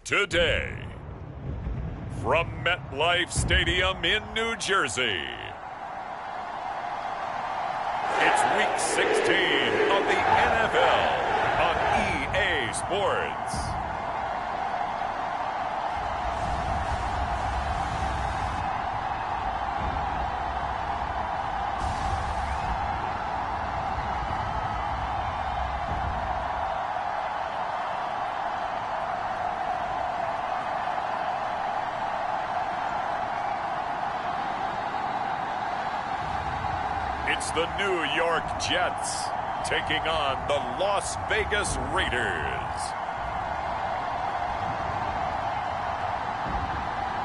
today. From MetLife Stadium in New Jersey, it's Week 16 of the NFL on EA Sports. It's the New York Jets taking on the Las Vegas Raiders.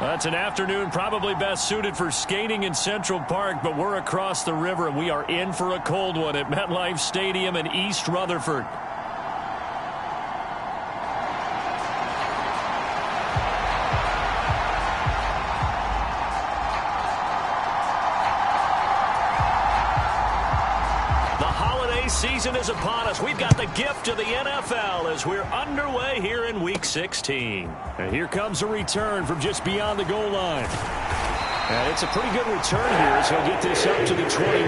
That's an afternoon probably best suited for skating in Central Park, but we're across the river and we are in for a cold one at MetLife Stadium in East Rutherford. Season is upon us. We've got the gift of the NFL as we're underway here in Week 16. And here comes a return from just beyond the goal line. And it's a pretty good return here as he'll get this up to the 29.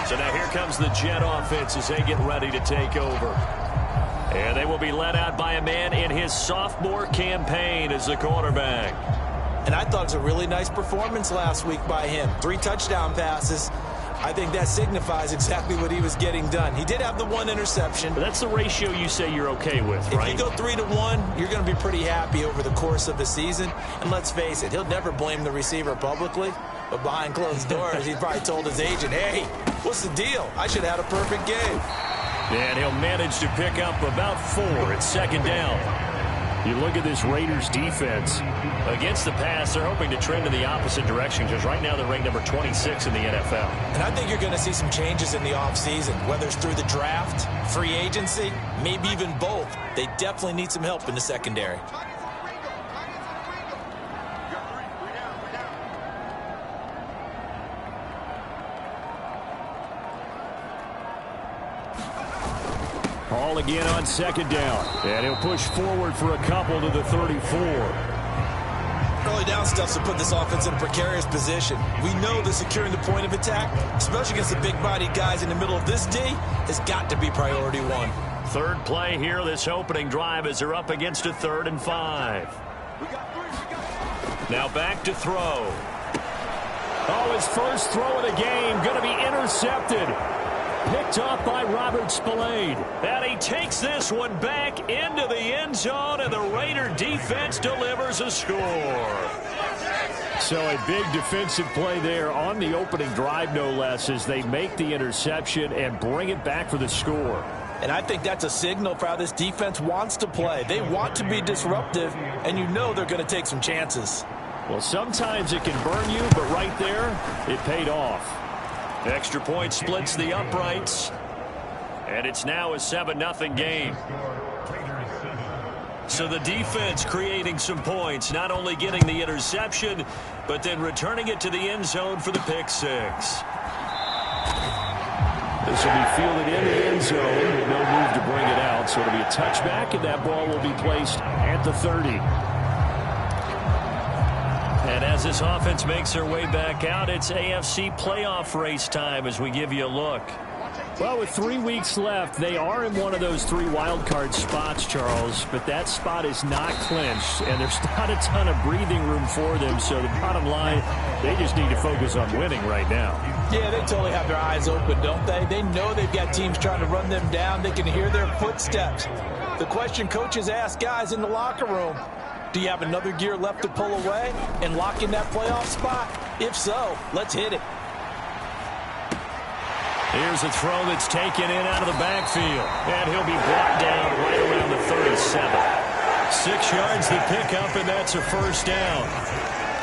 So now here comes the Jet offense as they get ready to take over. And they will be led out by a man in his sophomore campaign as the quarterback. And I thought it was a really nice performance last week by him. 3 touchdown passes. I think that signifies exactly what he was getting done. He did have the 1 interception. But that's the ratio you say you're okay with, right? If you go 3-1, you're going to be pretty happy over the course of the season. And let's face it, he'll never blame the receiver publicly. But behind closed doors, he probably told his agent, hey, what's the deal? I should have had a perfect game. And he'll manage to pick up about 4 at second down. You look at this Raiders defense. Against the pass, they're hoping to trend in the opposite direction because right now they're ranked number 26 in the NFL. And I think you're going to see some changes in the offseason, whether it's through the draft, free agency, maybe even both. They definitely need some help in the secondary. All again on second down. And he'll push forward for a couple to the 34. Early down stuff to put this offense in a precarious position. We know that securing the point of attack, especially against the big-bodied guys in the middle of this D, has got to be priority 1. Third play here, this opening drive as they're up against a 3rd and 5. Now back to throw. Oh, his first throw of the game going to be intercepted. Picked off by Robert Spillane. And he takes this one back into the end zone, and the Raider defense delivers a score. So a big defensive play there on the opening drive, no less, as they make the interception and bring it back for the score. And I think that's a signal for how this defense wants to play. They want to be disruptive, and you know they're going to take some chances. Well, sometimes it can burn you, but right there, it paid off. Extra point splits the uprights, and it's now a 7-0 game. So the defense creating some points, not only getting the interception, but then returning it to the end zone for the pick 6. This will be fielded in the end zone with no move to bring it out, so it'll be a touchback, and that ball will be placed at the 30. And as this offense makes their way back out, it's AFC playoff race time as we give you a look. Well, with 3 weeks left, they are in one of those 3 wild card spots, Charles, but that spot is not clinched, and there's not a ton of breathing room for them, so the bottom line, they just need to focus on winning right now. Yeah, they totally have their eyes open, don't they? They know they've got teams trying to run them down. They can hear their footsteps. The question coaches ask guys in the locker room, do you have another gear left to pull away and lock in that playoff spot? If so, let's hit it. Here's a throw that's taken in out of the backfield. And he'll be brought down right around the 37. 6 yards to pick up, and that's a first down.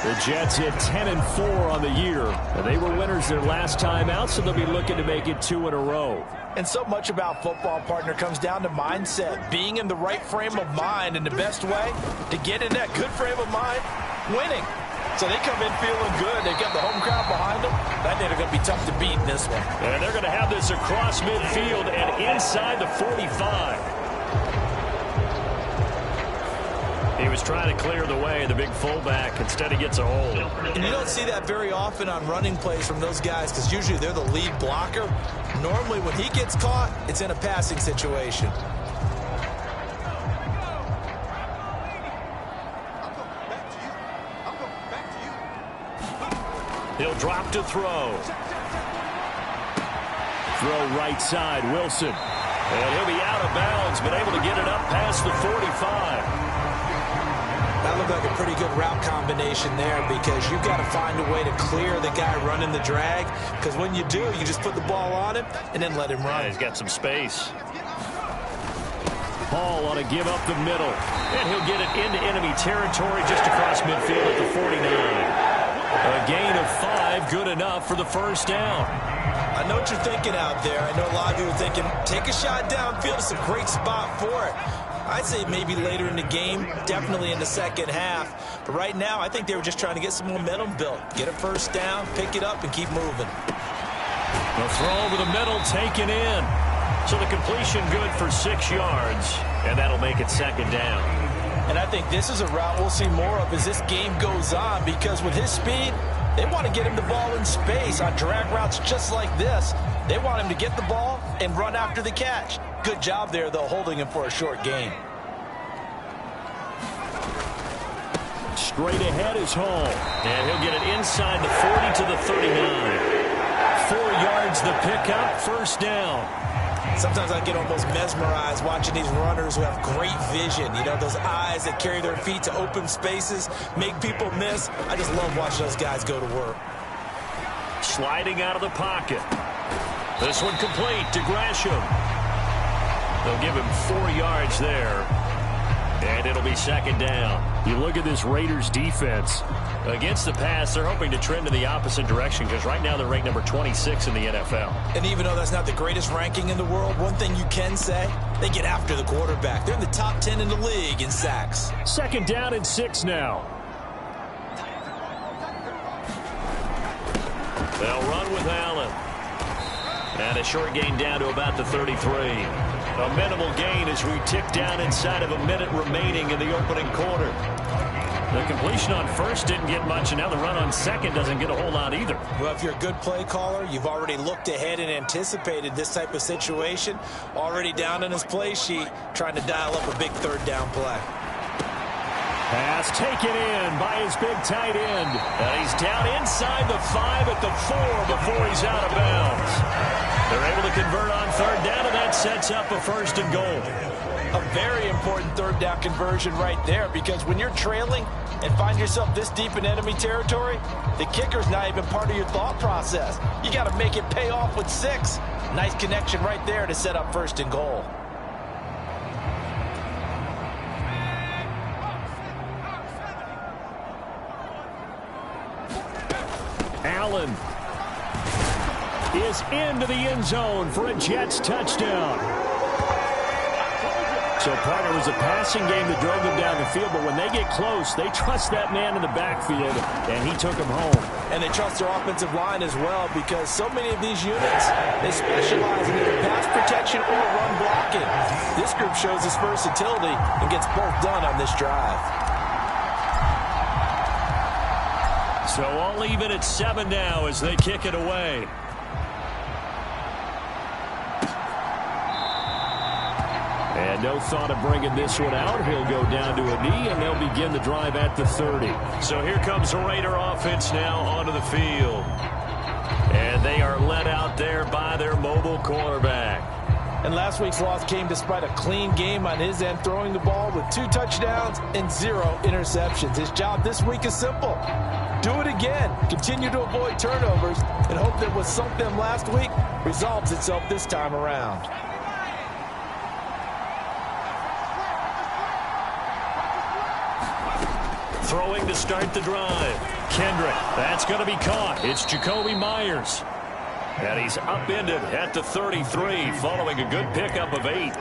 The Jets hit 10-4 on the year. And they were winners their last time out, so they'll be looking to make it 2 in a row. And so much about football, partner, comes down to mindset. Being in the right frame of mind, and the best way to get in that good frame of mind, winning. So they come in feeling good. They've got the home crowd behind them. I think they're going to be tough to beat in this one. And they're going to have this across midfield and inside the 45. He was trying to clear the way, the big fullback. Instead, he gets a hold. And you don't see that very often on running plays from those guys because usually they're the lead blocker. Normally, when he gets caught, it's in a passing situation. He'll drop to throw. Throw right side, Wilson. And he'll be out of bounds, but able to get it up past the 45. That looked like a pretty good route combination there because you've got to find a way to clear the guy running the drag because when you do, you just put the ball on him and then let him run. Yeah, he's got some space. Hall on a give up the middle. And he'll get it into enemy territory just across midfield at the 49. A gain of 5, good enough for the first down. I know what you're thinking out there. I know a lot of you are thinking, take a shot downfield. It's a great spot for it. I'd say maybe later in the game, definitely in the second half. But right now, I think they were just trying to get some momentum built. Get a first down, pick it up, and keep moving. The throw over the middle taken in. So the completion good for 6 yards, and that'll make it second down. And I think this is a route we'll see more of as this game goes on because with his speed, they want to get him the ball in space on drag routes just like this. They want him to get the ball and run after the catch. Good job there, though, holding him for a short gain. Straight ahead is Hall. And he'll get it inside the 40 to the 39. 4 yards the pickup, first down. Sometimes I get almost mesmerized watching these runners who have great vision. You know, those eyes that carry their feet to open spaces, make people miss. I just love watching those guys go to work. Sliding out of the pocket. This one complete to Gresham. They'll give him 4 yards there. And it'll be second down. You look at this Raiders defense. Against the pass, they're hoping to trend in the opposite direction because right now they're ranked number 26 in the NFL. And even though that's not the greatest ranking in the world, one thing you can say, they get after the quarterback. They're in the top 10 in the league in sacks. Second down and 6 now. They'll run with Allen. And a short gain down to about the 33. A minimal gain as we tick down inside of a minute remaining in the opening quarter. The completion on first didn't get much, and now the run on second doesn't get a whole lot either. Well, if you're a good play caller, you've already looked ahead and anticipated this type of situation. Already down in his play sheet, trying to dial up a big third down play. Pass taken in by his big tight end. And he's down inside the 5 at the 4 before he's out of bounds. They're able to convert on third down, and that sets up a first and goal. A very important third down conversion right there because when you're trailing and find yourself this deep in enemy territory, the kicker's not even part of your thought process. You got to make it pay off with 6. Nice connection right there to set up first and goal. Allen is into the end zone for a Jets touchdown. So, partner, it was a passing game that drove them down the field, but when they get close, they trust that man in the backfield, and he took him home. And they trust their offensive line as well because so many of these units, they specialize in either pass protection or run blocking. This group shows its versatility and gets both done on this drive. So all even at 7 now as they kick it away. And no thought of bringing this one out. He'll go down to a knee, and they'll begin the drive at the 30. So here comes the Raider offense now onto the field. And they are led out there by their mobile quarterback. And last week's loss came despite a clean game on his end, throwing the ball with 2 touchdowns and 0 interceptions. His job this week is simple. Do it again. Continue to avoid turnovers and hope that what sunk them last week resolves itself this time around. Throwing to start the drive. Kendrick, that's going to be caught. It's Jacoby Myers. And he's upended at the 33 following a good pickup of 8.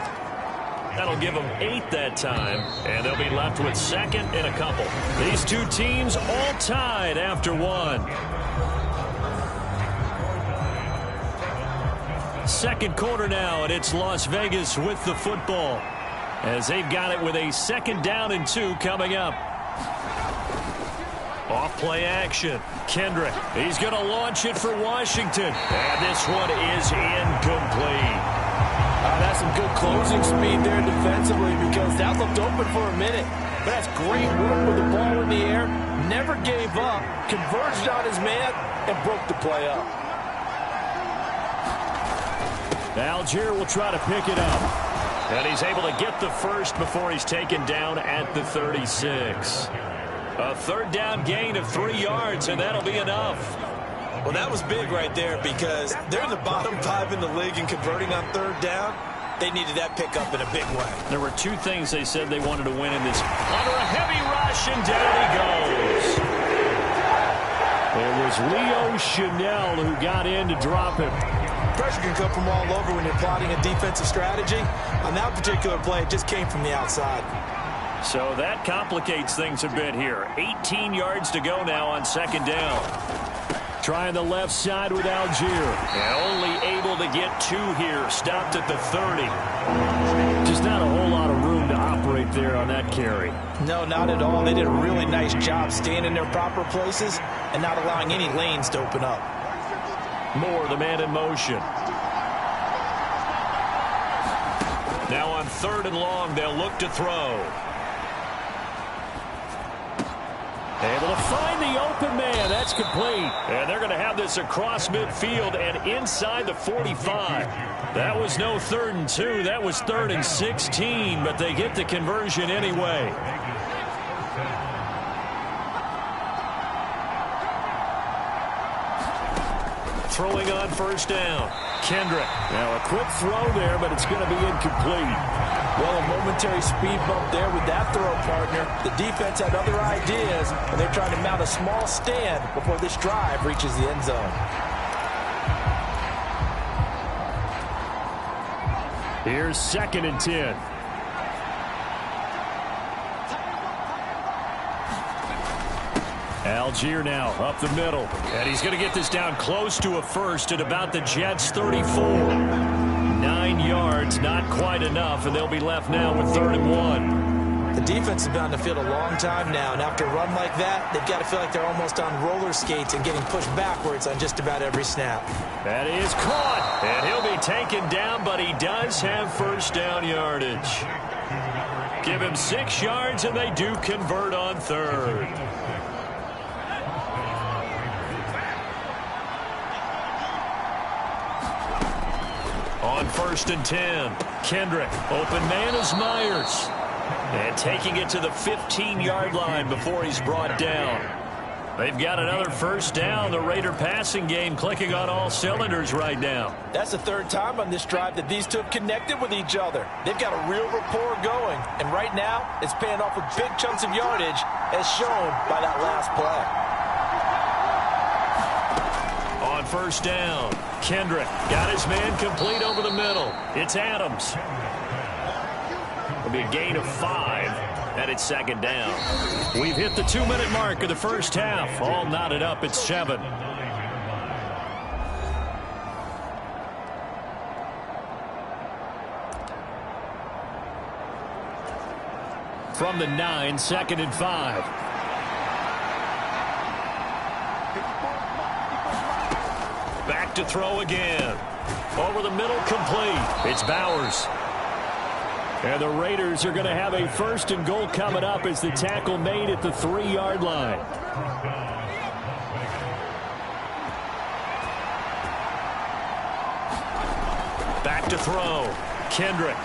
That'll give them 8 that time, and they'll be left with second and a couple. These two teams all tied after 1. second quarter now, and it's Las Vegas with the football as they've got it with a 2nd down and 2 coming up. Off play action. Kendrick. He's going to launch it for Washington. And this one is incomplete. That's some good closing speed there defensively because that looked open for a minute. But that's great work with the ball in the air. Never gave up. Converged on his man and broke the play up. Algier will try to pick it up. And he's able to get the first before he's taken down at the 36. A 3rd down gain of 3 yards, and that'll be enough. Well, that was big right there because they're in the bottom 5 in the league and converting on 3rd down. They needed that pickup in a big way. There were 2 things they said they wanted to win in this. Under a heavy rush, and down he goes. It was Leo Chanel who got in to drop him. Pressure can come from all over when you're plotting a defensive strategy. On that particular play, it just came from the outside. So that complicates things a bit here. 18 yards to go now on 2nd down. Trying the left side with Algier. And only able to get 2 here. Stopped at the 30. Just not a whole lot of room to operate there on that carry. No, not at all. They did a really nice job staying in their proper places and not allowing any lanes to open up. Moore, the man in motion. Now on 3rd and long, they'll look to throw. Able to find the open man. That's complete. And they're going to have this across midfield and inside the 45. That was no 3rd and 2. That was 3rd and 16, but they get the conversion anyway. Throwing on 1st down. Kendrick. Now a quick throw there, but it's going to be incomplete. Well, a momentary speed bump there with that throw, partner. The defense had other ideas, and they're trying to mount a small stand before this drive reaches the end zone. Here's 2nd and 10. Algier now up the middle. And he's going to get this down close to a first at about the Jets' 34. 9 yards, not quite enough, and they'll be left now with 3rd and 1. The defense has been on the field a long time now, and after a run like that, they've got to feel like they're almost on roller skates and getting pushed backwards on just about every snap. That is caught, and he'll be taken down, but he does have 1st down yardage. Give him 6 yards, and they do convert on 3rd. On 1st and 10, Kendrick. Open man is Myers. And taking it to the 15-yard line before he's brought down. They've got another 1st down. The Raider passing game clicking on all cylinders right now. That's the 3rd time on this drive that these 2 have connected with each other. They've got a real rapport going. And right now, it's paying off with big chunks of yardage, as shown by that last play. On 1st down, Kendrick got his man complete over the middle. It's Adams. It'll be a gain of 5, and it's 2nd down. We've hit the 2-minute mark of the 1st half. All knotted up at 7. From the 9, 2nd and 5. Back to throw again. Over the middle, complete. It's Bowers. And the Raiders are going to have a 1st and goal coming up as the tackle made at the 3-yard line. Back to throw. Kendrick.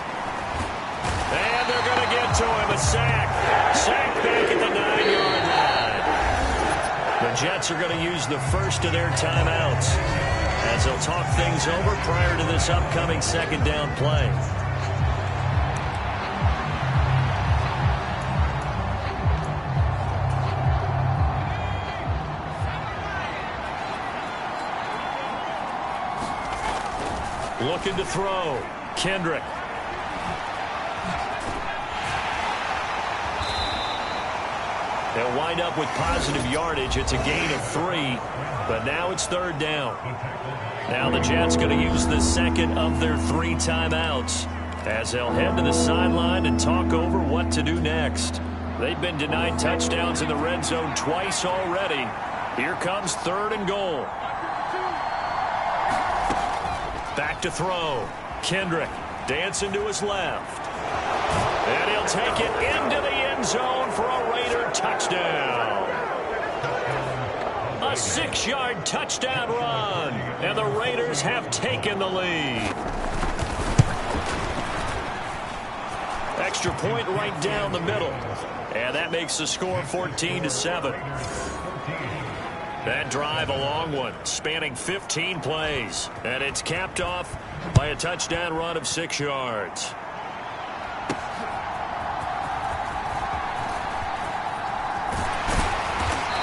And they're going to get to him. A sack. Sack back at the 9-yard line. The Jets are going to use the first of their timeouts as they'll talk things over prior to this upcoming 2nd down play. Looking to throw. Kendrick. They'll wind up with positive yardage. It's a gain of 3, but now it's third down. Now the Jets going to use the second of their 3 timeouts as they'll head to the sideline and talk over what to do next. They've been denied touchdowns in the red zone twice already. Here comes third and goal. Back to throw. Kendrick dancing to his left. And he'll take it into the end zone for a Raider touchdown. A 6-yard touchdown run. And the Raiders have taken the lead. Extra point right down the middle. And that makes the score 14-7. That drive, a long one, spanning 15 plays. And it's capped off by a touchdown run of 6 yards.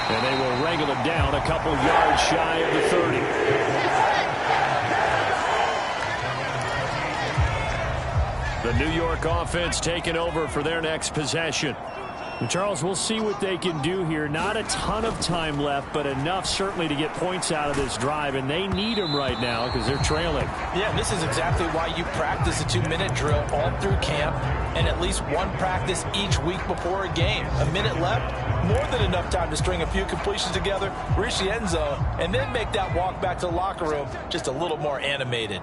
And they will wrangle him down a couple yards shy of the 30. The New York offense taking over for their next possession. And Charles, we'll see what they can do here. Not a ton of time left, but enough certainly to get points out of this drive, and they need them right now because they're trailing. Yeah, and this is exactly why you practice a 2-minute drill all through camp and at least one practice each week before a game. A minute left, more than enough time to string a few completions together, reach the end zone, and then make that walk back to the locker room just a little more animated.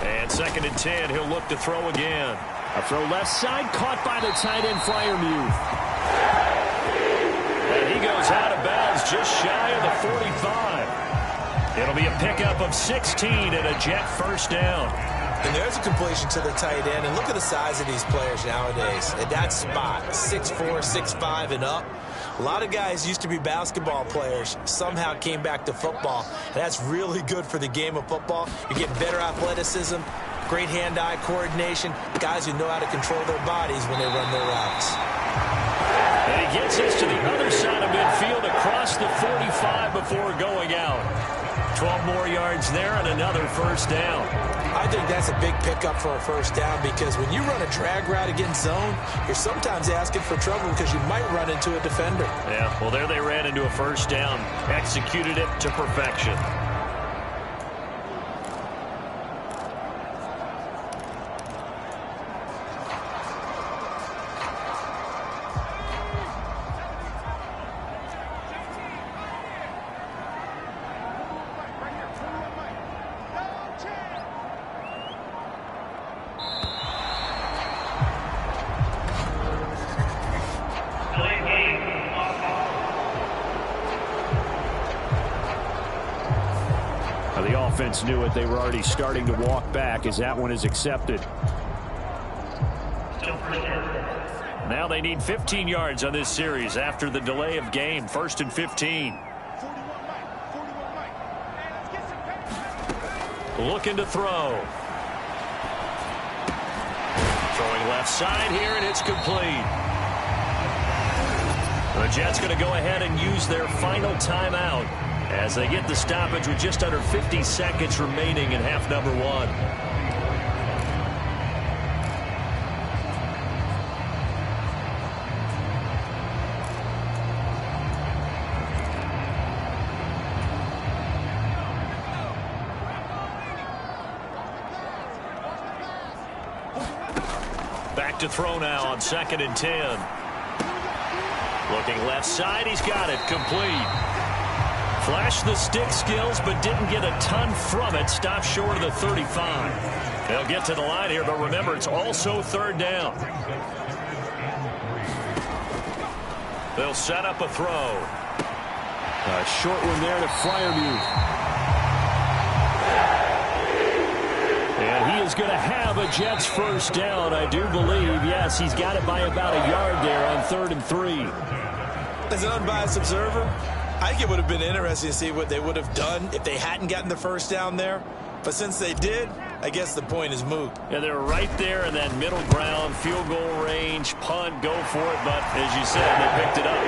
And 2nd and 10, he'll look to throw again. A throw left side, caught by the tight end, Freiermuth. And he goes out of bounds just shy of the 45. It'll be a pickup of 16 and a Jet first down. And there's a completion to the tight end. And look at the size of these players nowadays. At that spot, 6'4", 6'5", and up. A lot of guys used to be basketball players, somehow came back to football. And that's really good for the game of football. You get better athleticism, great hand-eye coordination, guys who know how to control their bodies when they run their routes. And he gets us to the other side of midfield across the 45 before going out. 12 more yards there and another first down. I think that's a big pickup for a first down because when you run a drag route against zone, you're sometimes asking for trouble because you might run into a defender. Yeah, well, there they ran into a first down. Executed it to perfection. The offense knew it. They were already starting to walk back as that one is accepted. Now they need 15 yards on this series after the delay of game. 1st and 15. Looking to throw. Throwing left side here, and it's complete. The Jets going to go ahead and use their final timeout as they get the stoppage with just under 50 seconds remaining in half number 1. Back to throw now on 2nd and 10. Looking left side, he's got it, complete. Flashed the stick skills, but didn't get a ton from it. Stopped short of the 35. They'll get to the line here, but remember, it's also third down. They'll set up a throw. A short one there to Freiermuth. And he is going to have a Jets first down, I do believe. Yes, he's got it by about a yard there on 3rd and 3. As an unbiased observer, I think it would have been interesting to see what they would have done if they hadn't gotten the first down there. But since they did, I guess the point is moot. Yeah, they're right there in that middle ground, field goal range, punt, go for it. But as you said, they picked it up.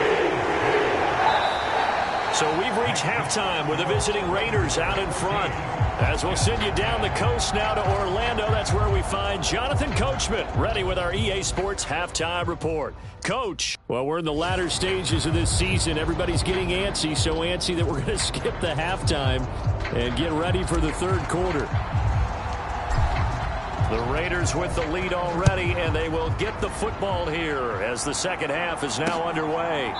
So we've reached halftime with the visiting Raiders out in front. As we'll send you down the coast now to Orlando, that's where we find Jonathan Coachman, ready with our EA Sports Halftime Report. Coach, well, we're in the latter stages of this season. Everybody's getting antsy, so antsy that we're going to skip the halftime and get ready for the third quarter. The Raiders with the lead already, and they will get the football here as the second half is now underway.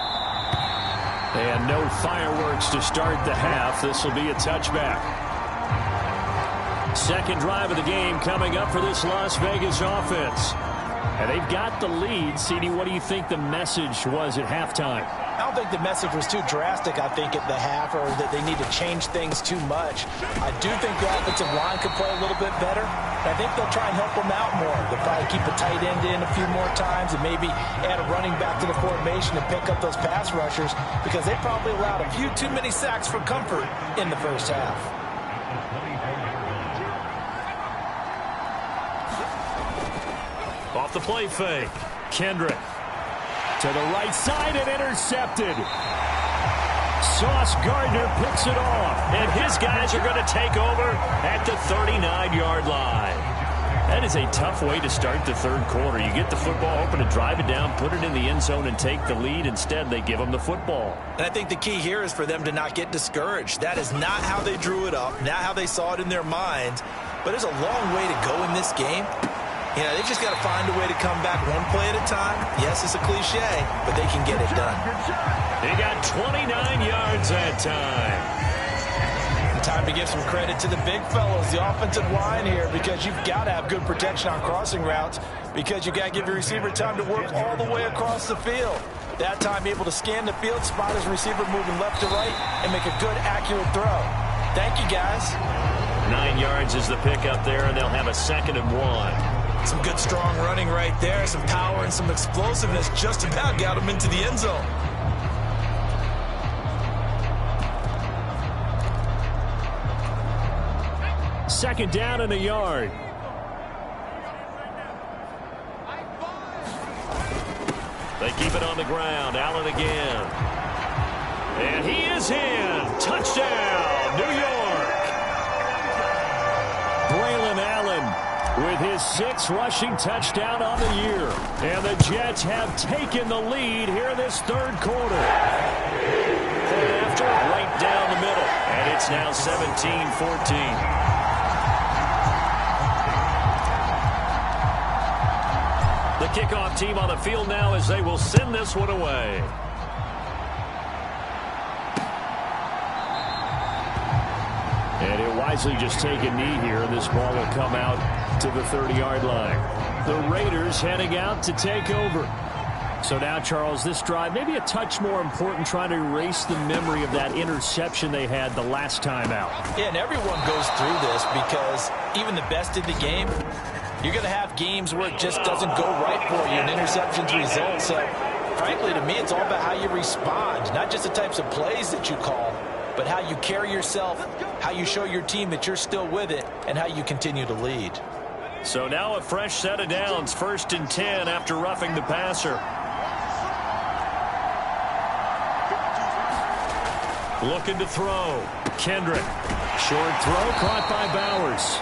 And no fireworks to start the half. This will be a touchback. Second drive of the game coming up for this Las Vegas offense. And they've got the lead. CD, what do you think the message was at halftime? I don't think the message was too drastic, I think, at the half, or that they need to change things too much. I do think the offensive line could play a little bit better. I think they'll try and help them out more. They'll probably keep a tight end in a few more times and maybe add a running back to the formation and pick up those pass rushers, because they probably allowed a few too many sacks for comfort in the first half. Off the play fake, Kendrick to the right side and intercepted. Sauce Gardner picks it off, and his guys are going to take over at the 39-yard line. That is a tough way to start the third quarter. You get the football open and drive it down, put it in the end zone, and take the lead. Instead, they give them the football. And I think the key here is for them to not get discouraged. That is not how they drew it up, not how they saw it in their minds. But there's a long way to go in this game. You know, they just got to find a way to come back one play at a time. Yes, it's a cliche, but they can get it done. They got 29 yards that time. Time to give some credit to the big fellows, the offensive line here, because you've got to have good protection on crossing routes, because you've got to give your receiver time to work all the way across the field. That time able to scan the field, spot his receiver moving left to right, and make a good, accurate throw. Thank you, guys. 9 yards is the pickup there, and they'll have a 2nd and 1. Some good, strong running right there. Some power and some explosiveness just about got him into the end zone. Second down and a yard. They keep it on the ground. Allen again. And he is in. Touchdown, New York. Braylon Allen with his 6th rushing touchdown on the year. And the Jets have taken the lead here in this third quarter. Point after, right down the middle. And it's now 17-14. The kickoff team on the field now as they will send this one away. And he'll wisely just take a knee here, and this ball will come out to the 30-yard line. The Raiders heading out to take over. So now, Charles, this drive maybe a touch more important, trying to erase the memory of that interception they had the last time out. Yeah, and everyone goes through this, because even the best in the game, you're going to have games where it just doesn't go right for you, and interceptions result. So, frankly, to me, it's all about how you respond, not just the types of plays that you call, but how you carry yourself, how you show your team that you're still with it, and how you continue to lead. So now a fresh set of downs, 1st and 10 after roughing the passer. Looking to throw. Kendrick. Short throw caught by Bowers.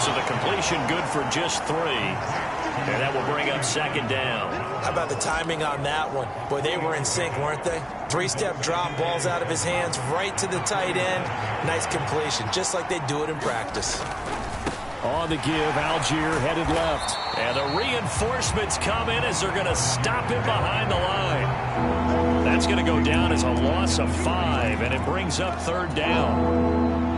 So the completion good for just 3. And that will bring up 2nd down. How about the timing on that one? Boy, they were in sync, weren't they? 3-step drop, balls out of his hands, right to the tight end. Nice completion, just like they do it in practice. On the give, Algier headed left. And the reinforcements come in as they're going to stop him behind the line. That's going to go down as a loss of 5, and it brings up 3rd down.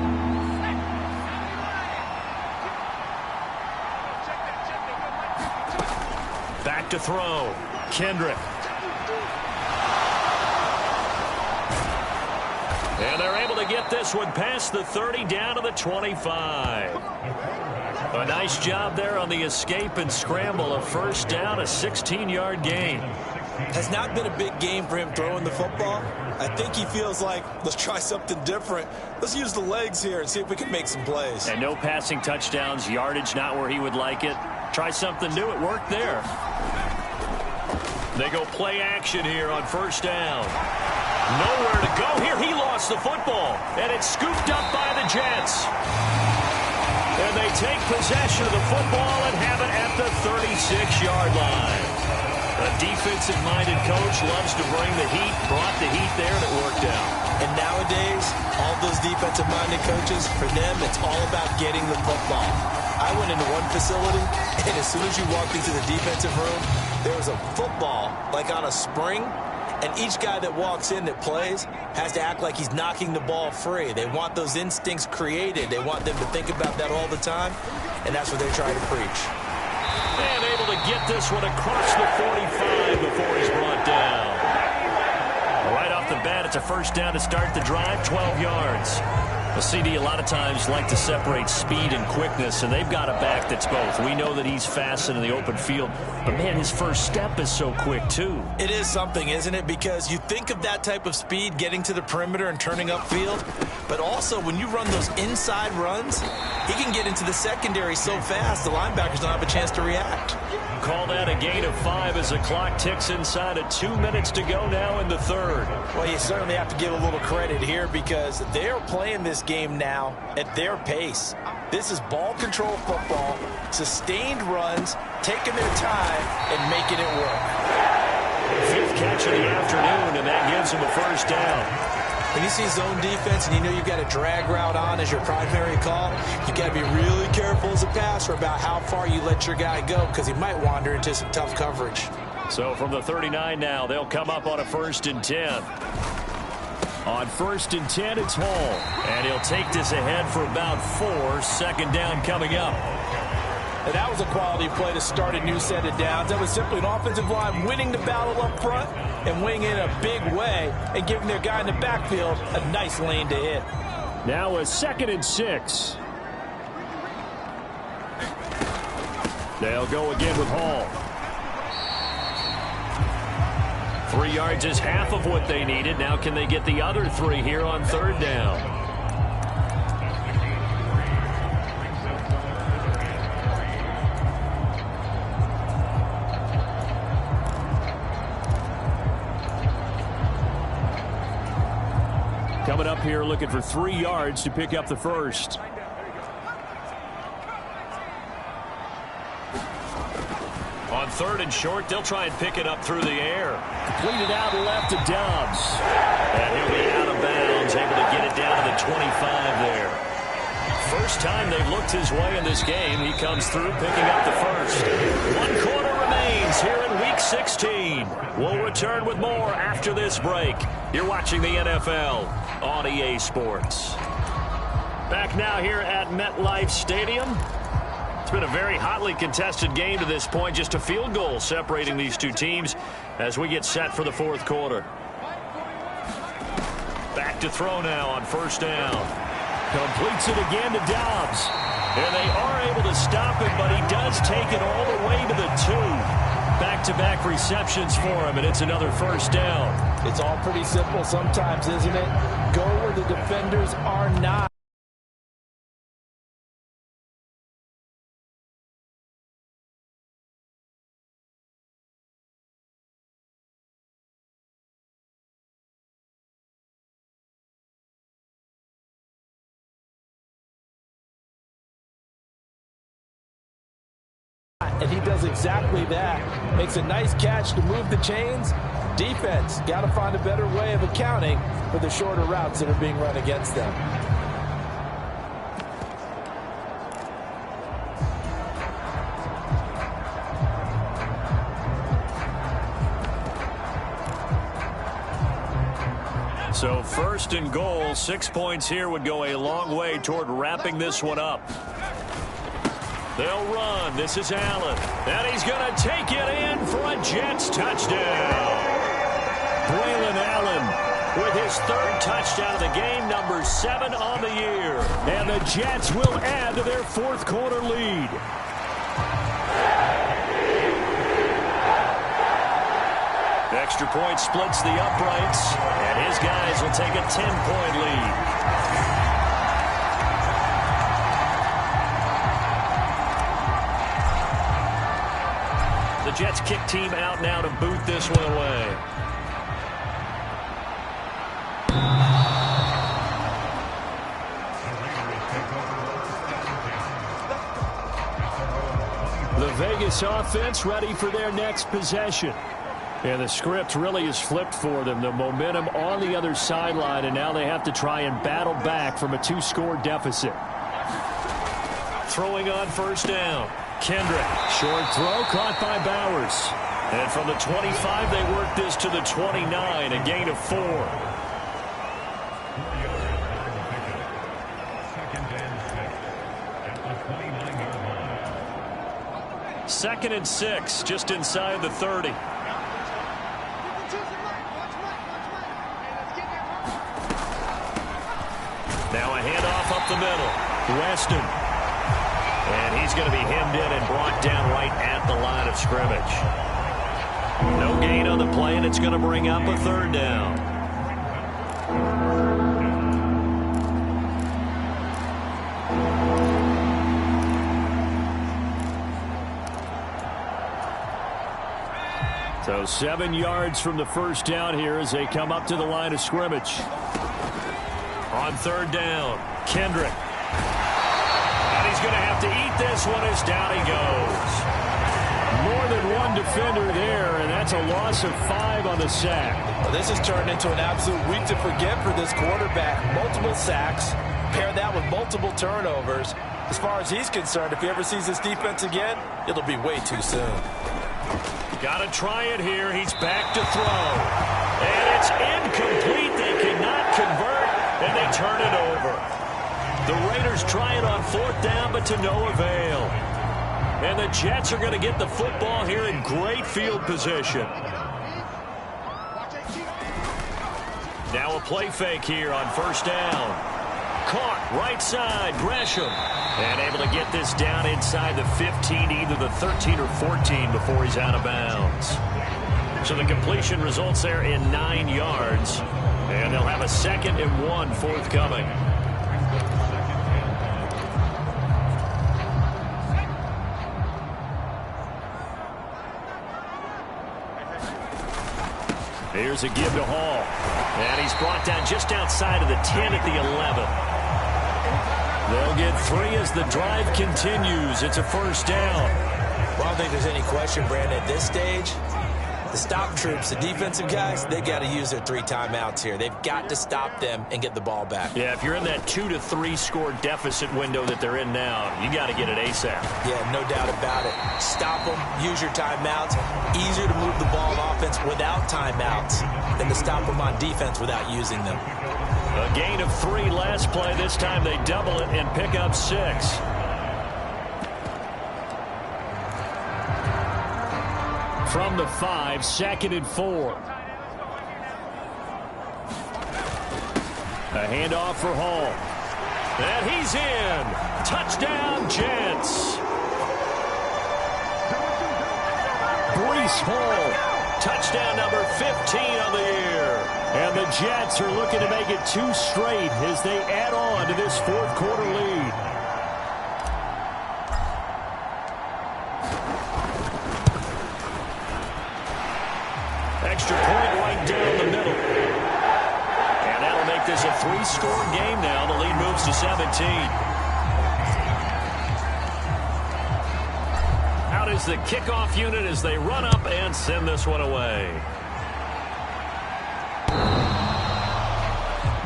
Back to throw. Kendrick. And they're able to get this one past the 30 down to the 25. A nice job there on the escape and scramble. A 1st down, a 16-yard gain. Has not been a big game for him throwing the football. I think he feels like, let's try something different. Let's use the legs here and see if we can make some plays. And no passing touchdowns, yardage not where he would like it. Try something new. It worked there. They go play action here on 1st down. Nowhere to go here. He lost the football, and it's scooped up by the Jets. And they take possession of the football and have it at the 36-yard line. A defensive-minded coach loves to bring the heat, brought the heat there, and it worked out. And nowadays, all those defensive-minded coaches, for them, it's all about getting the football. I went into one facility, and as soon as you walked into the defensive room, there was a football, like on a spring, and each guy that walks in that plays has to act like he's knocking the ball free. They want those instincts created. They want them to think about that all the time, and that's what they're trying to preach. And able to get this one across the 45 before he's brought down. Right off the bat, it's a first down to start the drive, 12 yards. Well, CD, a lot of times like to separate speed and quickness, and they've got a back that's both. We know that he's fast in the open field, but, man, his first step is so quick, too. It is something, isn't it? Because you think of that type of speed getting to the perimeter and turning upfield, but also when you run those inside runs, he can get into the secondary so fast the linebackers don't have a chance to react. Call that a gain of 5 as the clock ticks inside of 2 minutes to go now in the third. Well, you certainly have to give a little credit here because they're playing this game now at their pace. This is ball control football, sustained runs, taking their time and making it work. 5th catch of the afternoon, and that gives him a first down. When you see zone defense and you know you've got a drag route on as your primary call, you've got to be really careful as a passer about how far you let your guy go because he might wander into some tough coverage. So from the 39 now, they'll come up on a 1st and 10. On 1st and 10, it's Hall. And he'll take this ahead for about 4. 2nd down coming up. And that was a quality play to start a new set of downs. That was simply an offensive line winning the battle up front and winning in a big way and giving their guy in the backfield a nice lane to hit. Now a 2nd and 6. They'll go again with Hall. 3 yards is half of what they needed. Now can they get the other 3 here on 3rd down? Coming up here looking for 3 yards to pick up the first. On 3rd and short, they'll try and pick it up through the air. Completed out left to Dobbs. And he'll be out of bounds, able to get it down to the 25 there. First time they've looked his way in this game. He comes through picking up the first. 1 quarter remains here in Week 16. We'll return with more after this break. You're watching the NFL on EA Sports. Back now here at MetLife Stadium. It's been a very hotly contested game to this point. Just a field goal separating these two teams as we get set for the 4th quarter. Back to throw now on 1st down. Completes it again to Dobbs. And they are able to stop him, but he does take it all the way to the 2. Back-to-back receptions for him, and it's another 1st down. It's all pretty simple sometimes, isn't it? Go where the defenders are not. And he does exactly that. Makes a nice catch to move the chains. Defense got to find a better way of accounting for the shorter routes that are being run against them. So 1st and goal, 6 points here would go a long way toward wrapping this one up. They'll run. This is Allen. And he's going to take it in for a Jets touchdown. Braylon Allen with his 3rd touchdown of the game, number 7 on the year. And the Jets will add to their 4th quarter lead. Extra point splits the uprights, and his guys will take a 10-point lead. The Jets kick team out now to boot this one away. Vegas offense ready for their next possession. And the script really is flipped for them. The momentum on the other sideline, and now they have to try and battle back from a 2-score deficit. Throwing on first down. Kendrick. Short throw caught by Bowers. And from the 25, they work this to the 29, a gain of 4. Second and 6, just inside the 30. Now a handoff up the middle. Weston. And he's going to be hemmed in and brought down right at the line of scrimmage. No gain on the play, and it's going to bring up a third down. So 7 yards from the first down here as they come up to the line of scrimmage. On third down, Kendrick. And he's going to have to eat this one as down he goes. More than one defender there, and that's a loss of 5 on the sack. Well, this has turned into an absolute week to forget for this quarterback. Multiple sacks, pair that with multiple turnovers. As far as he's concerned, if he ever sees this defense again, it'll be way too soon. Got to try it here. He's back to throw. And it's incomplete. They cannot convert, and they turn it over. The Raiders try it on fourth down, but to no avail. And the Jets are going to get the football here in great field position. Now a play fake here on first down. Caught right side, Gresham. And able to get this down inside the 15, either the 13 or 14 before he's out of bounds. So the completion results there in 9 yards. And they'll have a 2nd and 1 forthcoming. Here's a give to Hall. And he's brought down just outside of the 10 at the 11. They'll get 3 as the drive continues. It's a first down. Well, I don't think there's any question, Brandon, at this stage. The stop troops, the defensive guys, they got to use their 3 timeouts here. They've got to stop them and get the ball back. Yeah, if you're in that 2 to 3 score deficit window that they're in now, you got to get it ASAP. Yeah, no doubt about it. Stop them, use your timeouts. Easier to move the ball on offense without timeouts than to stop them on defense without using them. A gain of 3 last play. This time they double it and pick up 6. From the 5, 2nd and 4. A handoff for Hall. And he's in. Touchdown, Jets. Breece Hall. Touchdown number 15 on the year. And the Jets are looking to make it 2 straight as they add on to this 4th quarter lead. Extra point right down the middle. And that'll make this a 3-score game now. The lead moves to 17. Out is the kickoff unit as they run up and send this one away.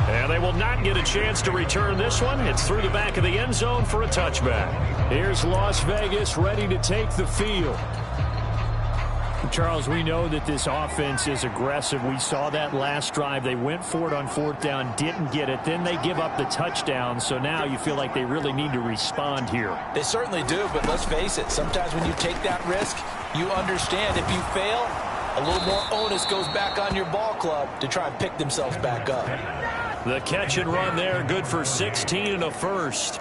And they will not get a chance to return this one. It's through the back of the end zone for a touchback. Here's Las Vegas ready to take the field. Charles, we know that this offense is aggressive. We saw that last drive. They went for it on fourth down, didn't get it. Then they give up the touchdown. So now you feel like they really need to respond here. They certainly do, but let's face it. Sometimes when you take that risk, you understand if you fail, a little more onus goes back on your ball club to try and pick themselves back up. The catch and run there, good for 16 and a first.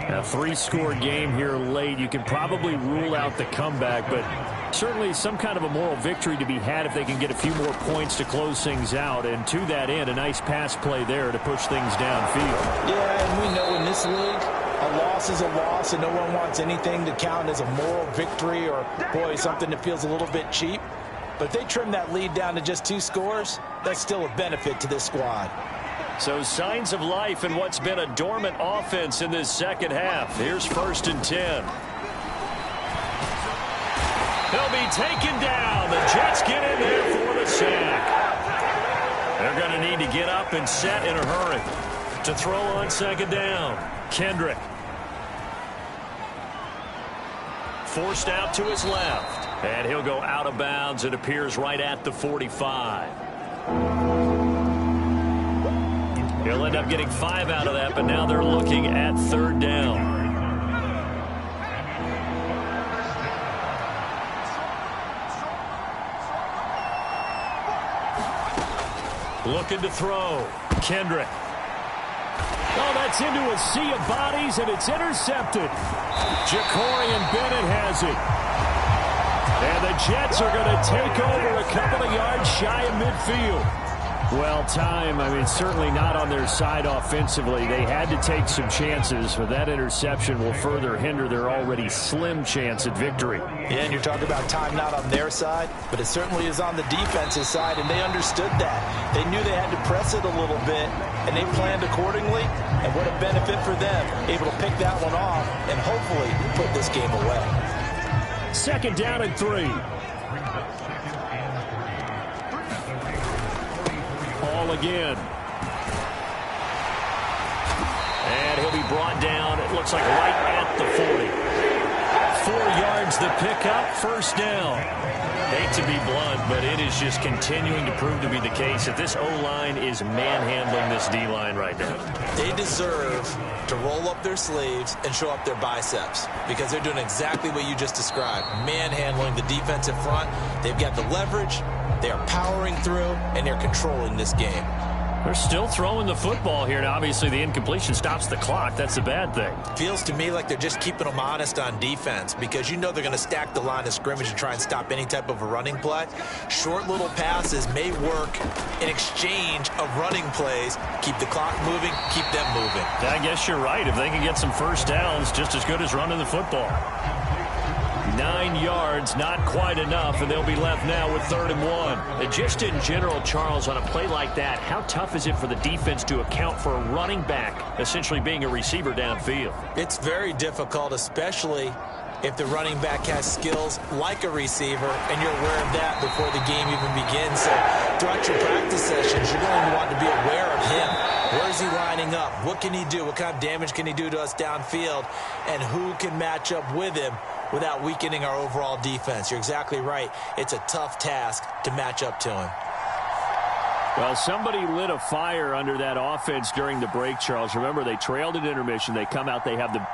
A 3-score game here late. You can probably rule out the comeback, but certainly some kind of a moral victory to be had if they can get a few more points to close things out. And to that end, a nice pass play there to push things downfield. Yeah, and we know in this league, a loss is a loss, and no one wants anything to count as a moral victory or, boy, something that feels a little bit cheap. But if they trim that lead down to just 2 scores, that's still a benefit to this squad. So signs of life in what's been a dormant offense in this second half. Here's 1st and 10. He'll be taken down. The Jets get in there for the sack. They're going to need to get up and set in a hurry to throw on second down. Kendrick. Forced out to his left. And he'll go out of bounds. It appears right at the 45. He'll end up getting 5 out of that, but now they're looking at third down. Looking to throw. Kendrick. Oh, that's into a sea of bodies, and it's intercepted. Jacorian Bennett has it. And the Jets are going to take over a couple of yards shy of midfield. Well, certainly not on their side offensively. They had to take some chances, but that interception will further hinder their already slim chance at victory. Yeah, and you're talking about time not on their side, but it certainly is on the defensive side, and they understood that. They knew they had to press it a little bit, and they planned accordingly, and what a benefit for them, able to pick that one off and hopefully put this game away. Second down and 3. Ball again. And he'll be brought down, it looks like right at the 40. 4 yards the pickup, first down. Hate to be blunt, but it is just continuing to prove to be the case that this O-line is manhandling this D-line right now. They deserve to roll up their sleeves and show up their biceps because they're doing exactly what you just described, manhandling the defensive front. They've got the leverage, they are powering through, and they're controlling this game. They're still throwing the football here. Now, obviously, the incompletion stops the clock. That's a bad thing. Feels to me like they're just keeping them honest on defense because you know they're going to stack the line of scrimmage and try and stop any type of a running play. Short little passes may work in exchange of running plays. Keep the clock moving, keep them moving. I guess you're right. If they can get some first downs, just as good as running the football. 9 yards, not quite enough, and they'll be left now with 3rd and 1. And just in general, Charles, on a play like that, how tough is it for the defense to account for a running back essentially being a receiver downfield? It's very difficult, especially if the running back has skills like a receiver, and you're aware of that before the game even begins. So throughout your practice sessions, you're going to want to be aware of him. Where is he lining up? What can he do? What kind of damage can he do to us downfield? And who can match up with him without weakening our overall defense? You're exactly right. It's a tough task to match up to him. Well, somebody lit a fire under that offense during the break, Charles. Remember, they trailed at intermission. They come out, they have the...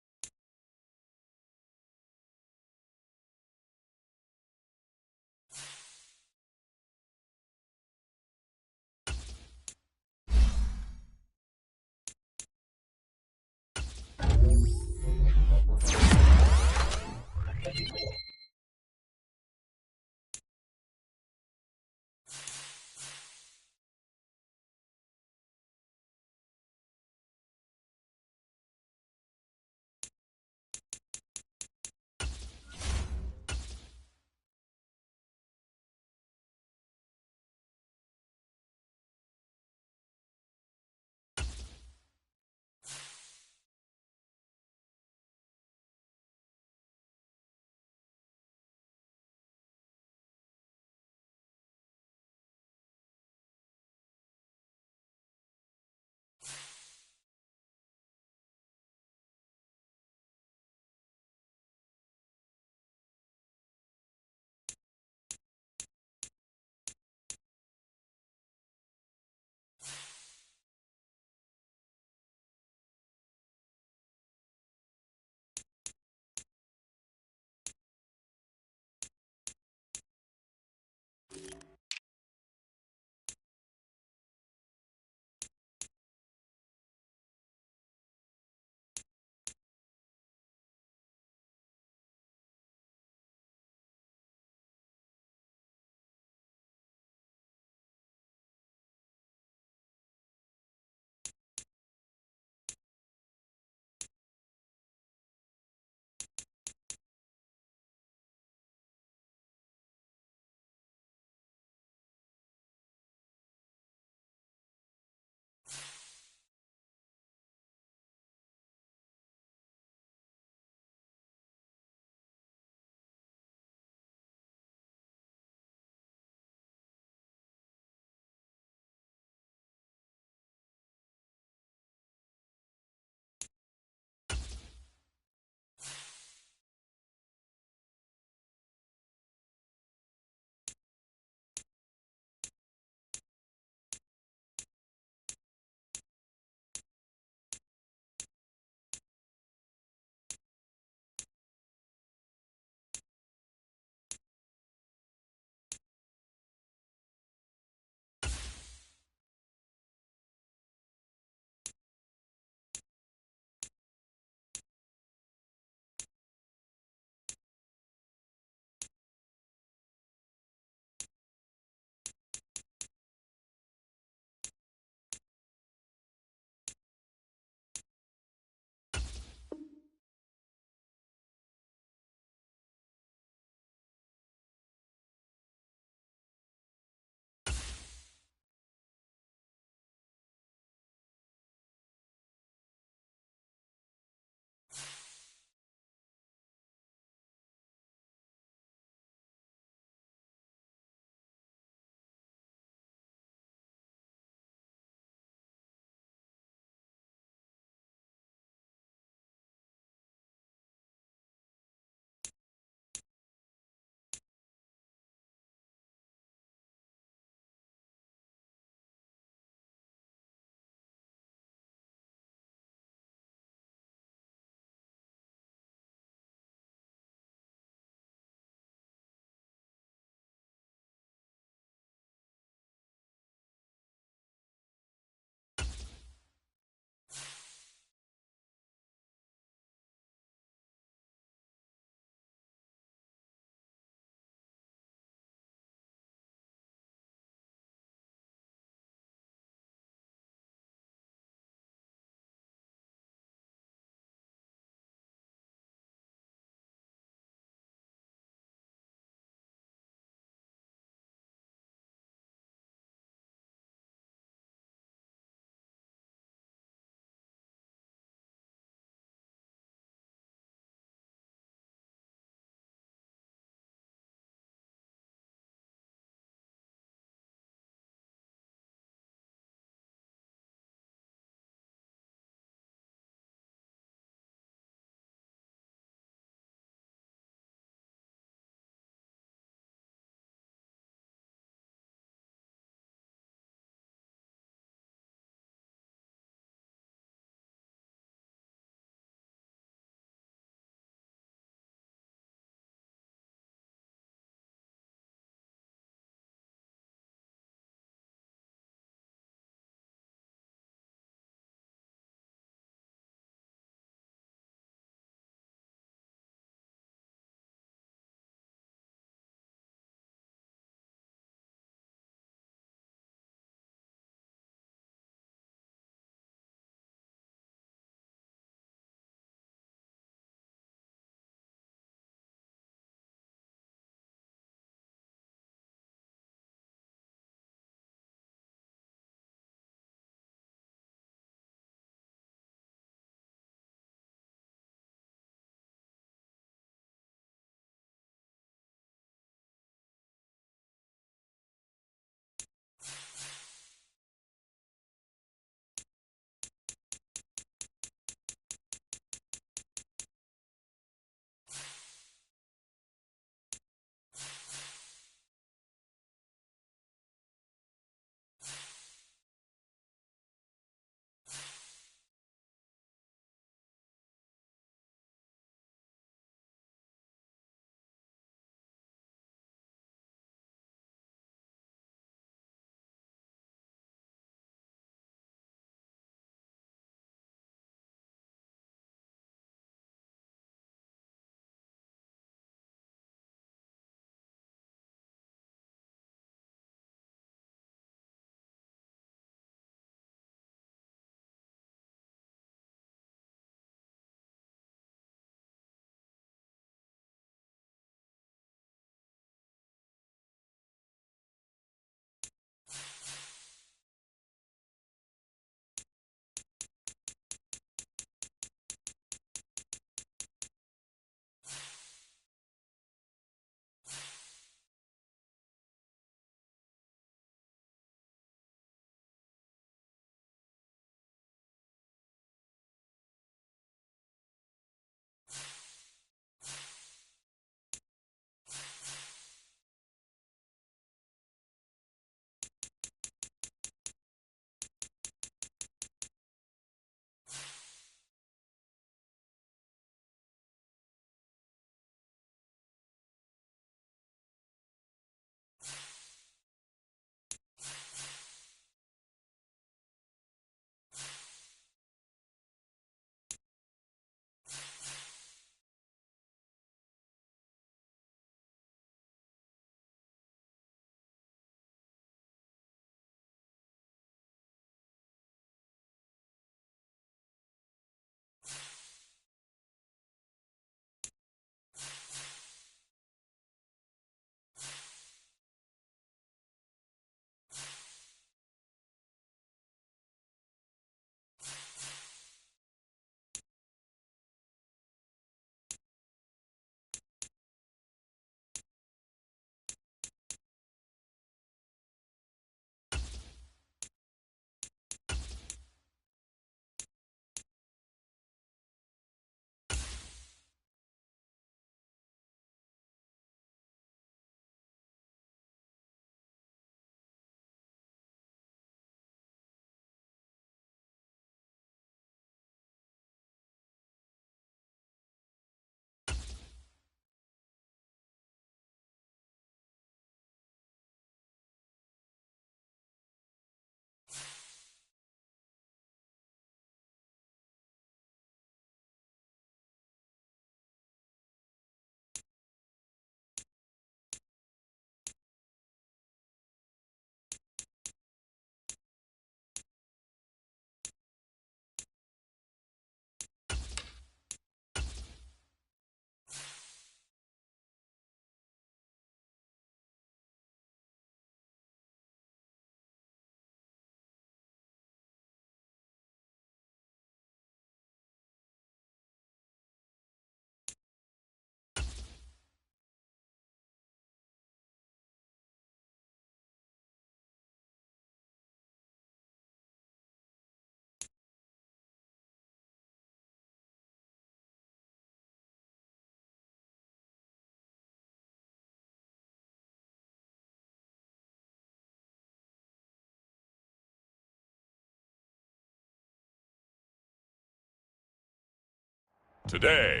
Today,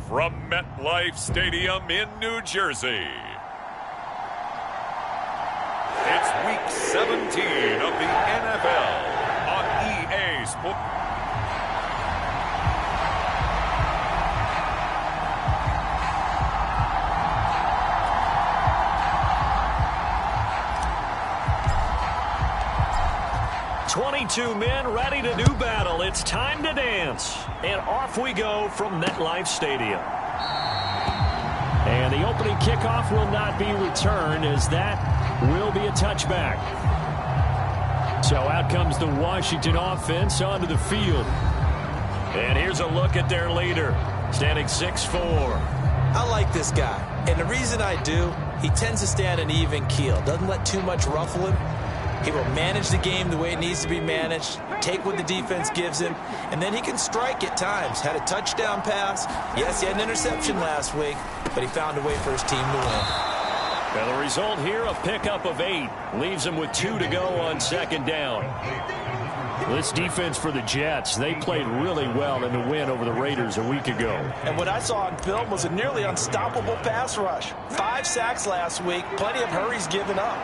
from MetLife Stadium in New Jersey, it's Week 17 of the NFL on EA Sports. Two men ready to do battle. It's time to dance. And off we go from MetLife Stadium. And the opening kickoff will not be returned, as that will be a touchback. So out comes the Washington offense onto the field. And here's a look at their leader, standing 6'4". I like this guy. And the reason I do, he tends to stay on an even keel. Doesn't let too much ruffle him. He will manage the game the way it needs to be managed, take what the defense gives him, and then he can strike at times. Had a touchdown pass. Yes, he had an interception last week, but he found a way for his team to win. And the result here, a pickup of 8. Leaves him with 2 to go on second down. This defense for the Jets, they played really well in the win over the Raiders a week ago. And what I saw on film was a nearly unstoppable pass rush. 5 sacks last week, plenty of hurries given up.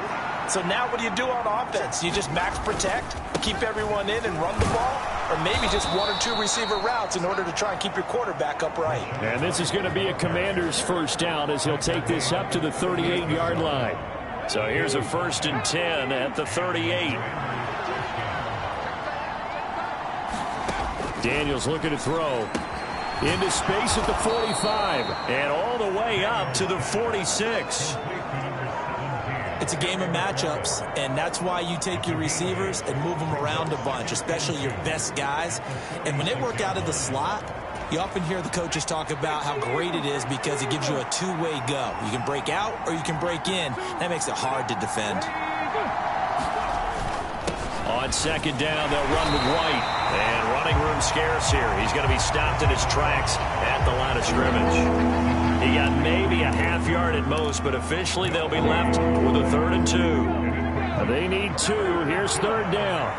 So now what do you do on offense? You just max protect, keep everyone in and run the ball? Or maybe just 1 or 2 receiver routes in order to try and keep your quarterback upright? And this is going to be a Commander's first down as he'll take this up to the 38-yard line. So here's a 1st and 10 at the 38. Daniels looking to throw. Into space at the 45. And all the way up to the 46. It's a game of matchups, and that's why you take your receivers and move them around a bunch, especially your best guys. And when they work out of the slot, you often hear the coaches talk about how great it is because it gives you a two-way go. You can break out or you can break in. That makes it hard to defend. On second down, they'll run with White. And running room scarce here. He's going to be stopped in his tracks at the line of scrimmage. He got maybe a half yard at most, but officially they'll be left with a 3rd and 2. They need 2. Here's 3rd down.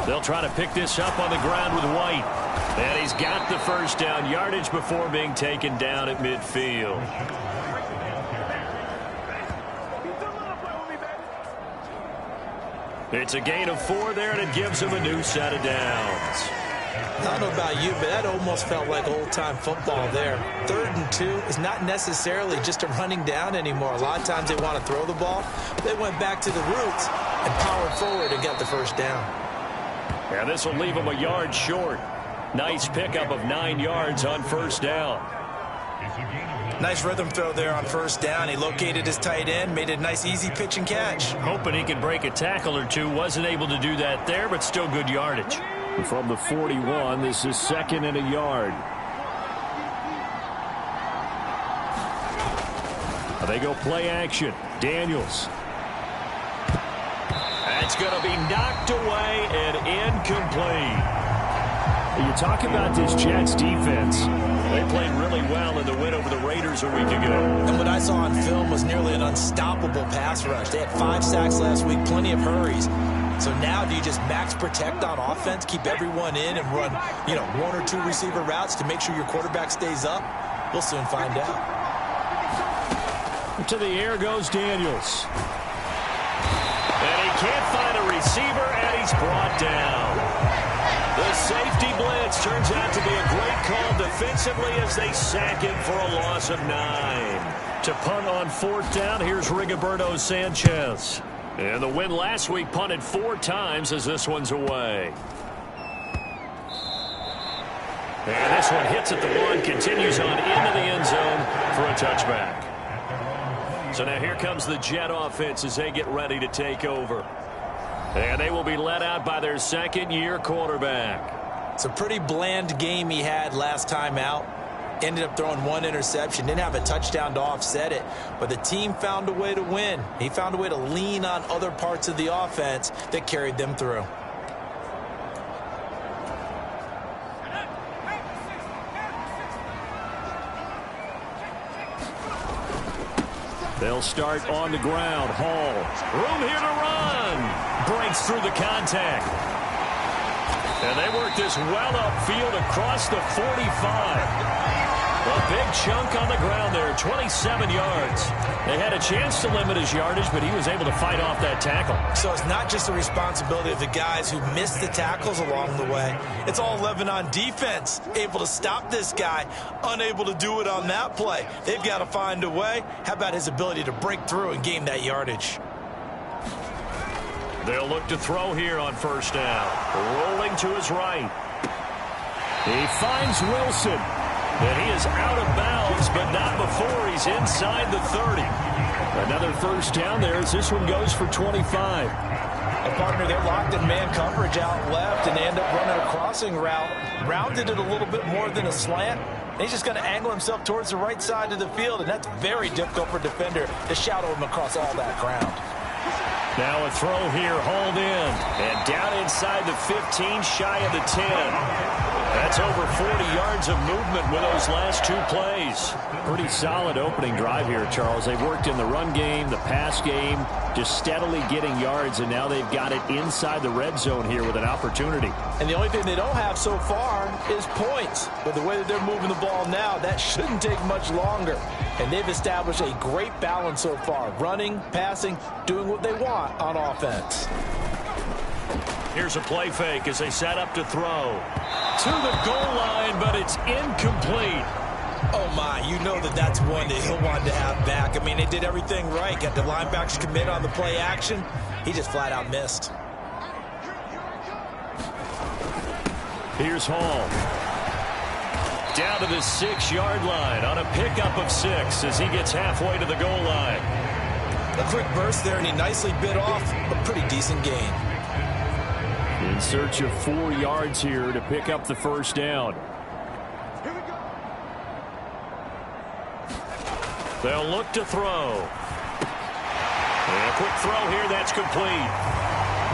They'll try to pick this up on the ground with White. And he's got the 1st down yardage before being taken down at midfield. It's a gain of 4 there, and it gives him a new set of downs. I don't know about you, but that almost felt like old-time football there. 3rd and 2 is not necessarily just a running down anymore. A lot of times they want to throw the ball. They went back to the roots and powered forward and got the 1st down. And this will leave him a yard short. Nice pickup of 9 yards on 1st down. Nice rhythm throw there on 1st down. He located his tight end, made a nice easy pitch and catch. Hoping he could break a tackle or 2. Wasn't able to do that there, but still good yardage. From the 41, this is 2nd and a yard. They go play action. Daniels. That's going to be knocked away and incomplete. You talk about this Jets defense. They played really well in the win over the Raiders a week ago. And what I saw on film was nearly an unstoppable pass rush. They had 5 sacks last week, plenty of hurries. So now do you just max protect on offense, keep everyone in and run, 1 or 2 receiver routes to make sure your quarterback stays up? We'll soon find out. To the air goes Daniels. And he can't find a receiver, and he's brought down. The safety blitz turns out to be a great call defensively as they sack him for a loss of 9. To punt on 4th down, here's Rigoberto Sanchez. And the win last week punted 4 times as this one's away. And this one hits at the 1, continues on into the end zone for a touchback. So now here comes the Jet offense as they get ready to take over. And they will be led out by their 2nd-year quarterback. It's a pretty bland game he had last time out. Ended up throwing 1 interception. Didn't have a touchdown to offset it. But the team found a way to win. He found a way to lean on other parts of the offense that carried them through. They'll start on the ground. Hall. Room here to run. fights through the contact. And they work this well upfield across the 45. A big chunk on the ground there, 27 yards. They had a chance to limit his yardage, but he was able to fight off that tackle. So it's not just the responsibility of the guys who missed the tackles along the way. It's all 11 on defense, able to stop this guy, unable to do it on that play. They've got to find a way. How about his ability to break through and gain that yardage? They'll look to throw here on first down. Rolling to his right. He finds Wilson. And he is out of bounds, but not before he's inside the 30. Another first down there as this one goes for 25. A partner, they're locked in man coverage out left, and they end up running a crossing route. Rounded it a little bit more than a slant. And he's just going to angle himself towards the right side of the field, and that's very difficult for a defender to shadow him across all that ground. Now a throw here, hauled in. And down inside the 15, shy of the 10. That's over 40 yards of movement with those last two plays. Pretty solid opening drive here, Charles. They've worked in the run game, the pass game, just steadily getting yards, and now they've got it inside the red zone here with an opportunity. And the only thing they don't have so far is points. But the way that they're moving the ball now, that shouldn't take much longer. And they've established a great balance so far. Running, passing, doing what they want on offense. Here's a play fake as they set up to throw. To the goal line, but it's incomplete. Oh, my. You know that that's one that he'll want to have back. I mean, they did everything right. Got the linebackers commit on the play action. He just flat out missed. Here's Hall. Down to the 6-yard line on a pickup of 6 as he gets halfway to the goal line. A quick burst there, and he nicely bit off a pretty decent gain. In search of 4 yards here to pick up the first down. They'll look to throw. And a quick throw here, that's complete.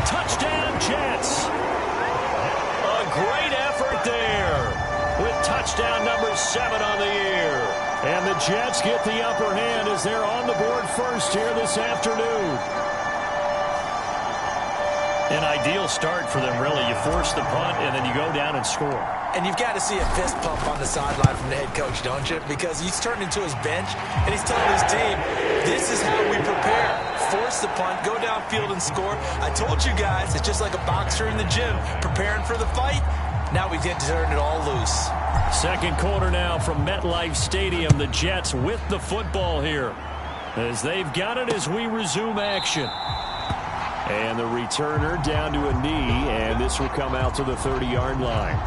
Touchdown, Jets. A great effort there with touchdown number 7 on the year. And the Jets get the upper hand as they're on the board first here this afternoon. An ideal start for them, really. You force the punt, and then you go down and score. And you've got to see a fist pump on the sideline from the head coach, don't you? Because he's turned into his bench, and he's telling his team, this is how we prepare. Force the punt, go downfield and score. I told you guys, it's just like a boxer in the gym, preparing for the fight. Now we get to turn it all loose. Second quarter now from MetLife Stadium. The Jets with the football here as they've got it as we resume action. And the returner down to a knee, and this will come out to the 30-yard line.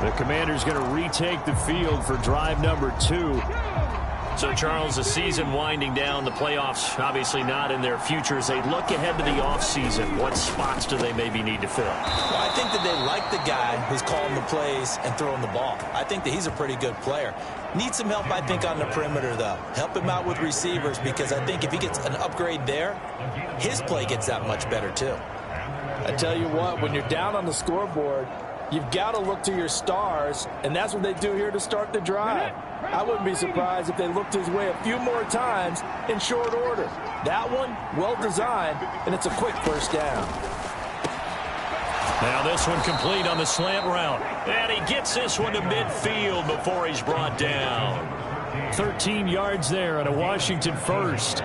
The Commander's going to retake the field for drive number 2. So, Charles, the season winding down, the playoffs obviously not in their future. As they look ahead to the offseason, what spots do they maybe need to fill? Well, I think that they like the guy who's calling the plays and throwing the ball. I think that he's a pretty good player. Needs some help, I think, on the perimeter, though. Help him out with receivers, because I think if he gets an upgrade there, his play gets that much better, too. I tell you what, when you're down on the scoreboard, you've got to look to your stars, and that's what they do here to start the drive. I wouldn't be surprised if they looked his way a few more times in short order. That one, well designed, and it's a quick first down. Now this one complete on the slant route. And he gets this one to midfield before he's brought down. 13 yards there and a Washington first.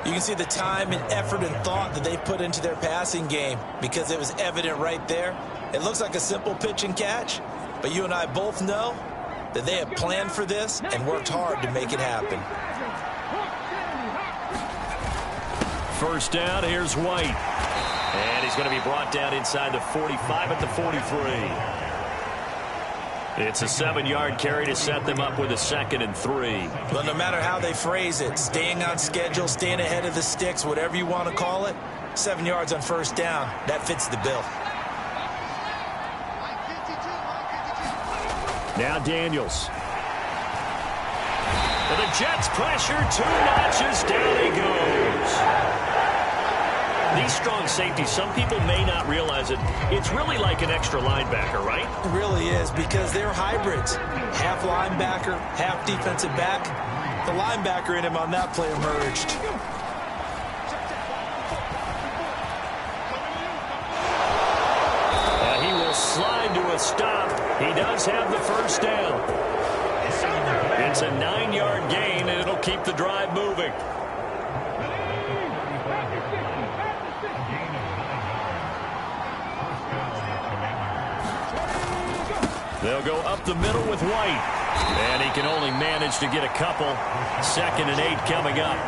You can see the time and effort and thought that they put into their passing game, because it was evident right there. It looks like a simple pitch and catch, but you and I both know that they have planned for this and worked hard to make it happen. First down, here's White. And he's going to be brought down inside the 45 at the 43. It's a 7-yard carry to set them up with a 2nd and 3. Well, no matter how they phrase it, staying on schedule, staying ahead of the sticks, whatever you want to call it, 7 yards on first down, that fits the bill. Now Daniels. And the Jets pressure 2 notches, down he goes. These strong safeties, some people may not realize it. It's really like an extra linebacker, right? It really is, because they're hybrids. Half linebacker, half defensive back. The linebacker in him on that play emerged. stop. He does have the first down. It's a 9-yard gain, and it'll keep the drive moving. They'll go up the middle with White. And he can only manage to get a couple. 2nd and 8 coming up.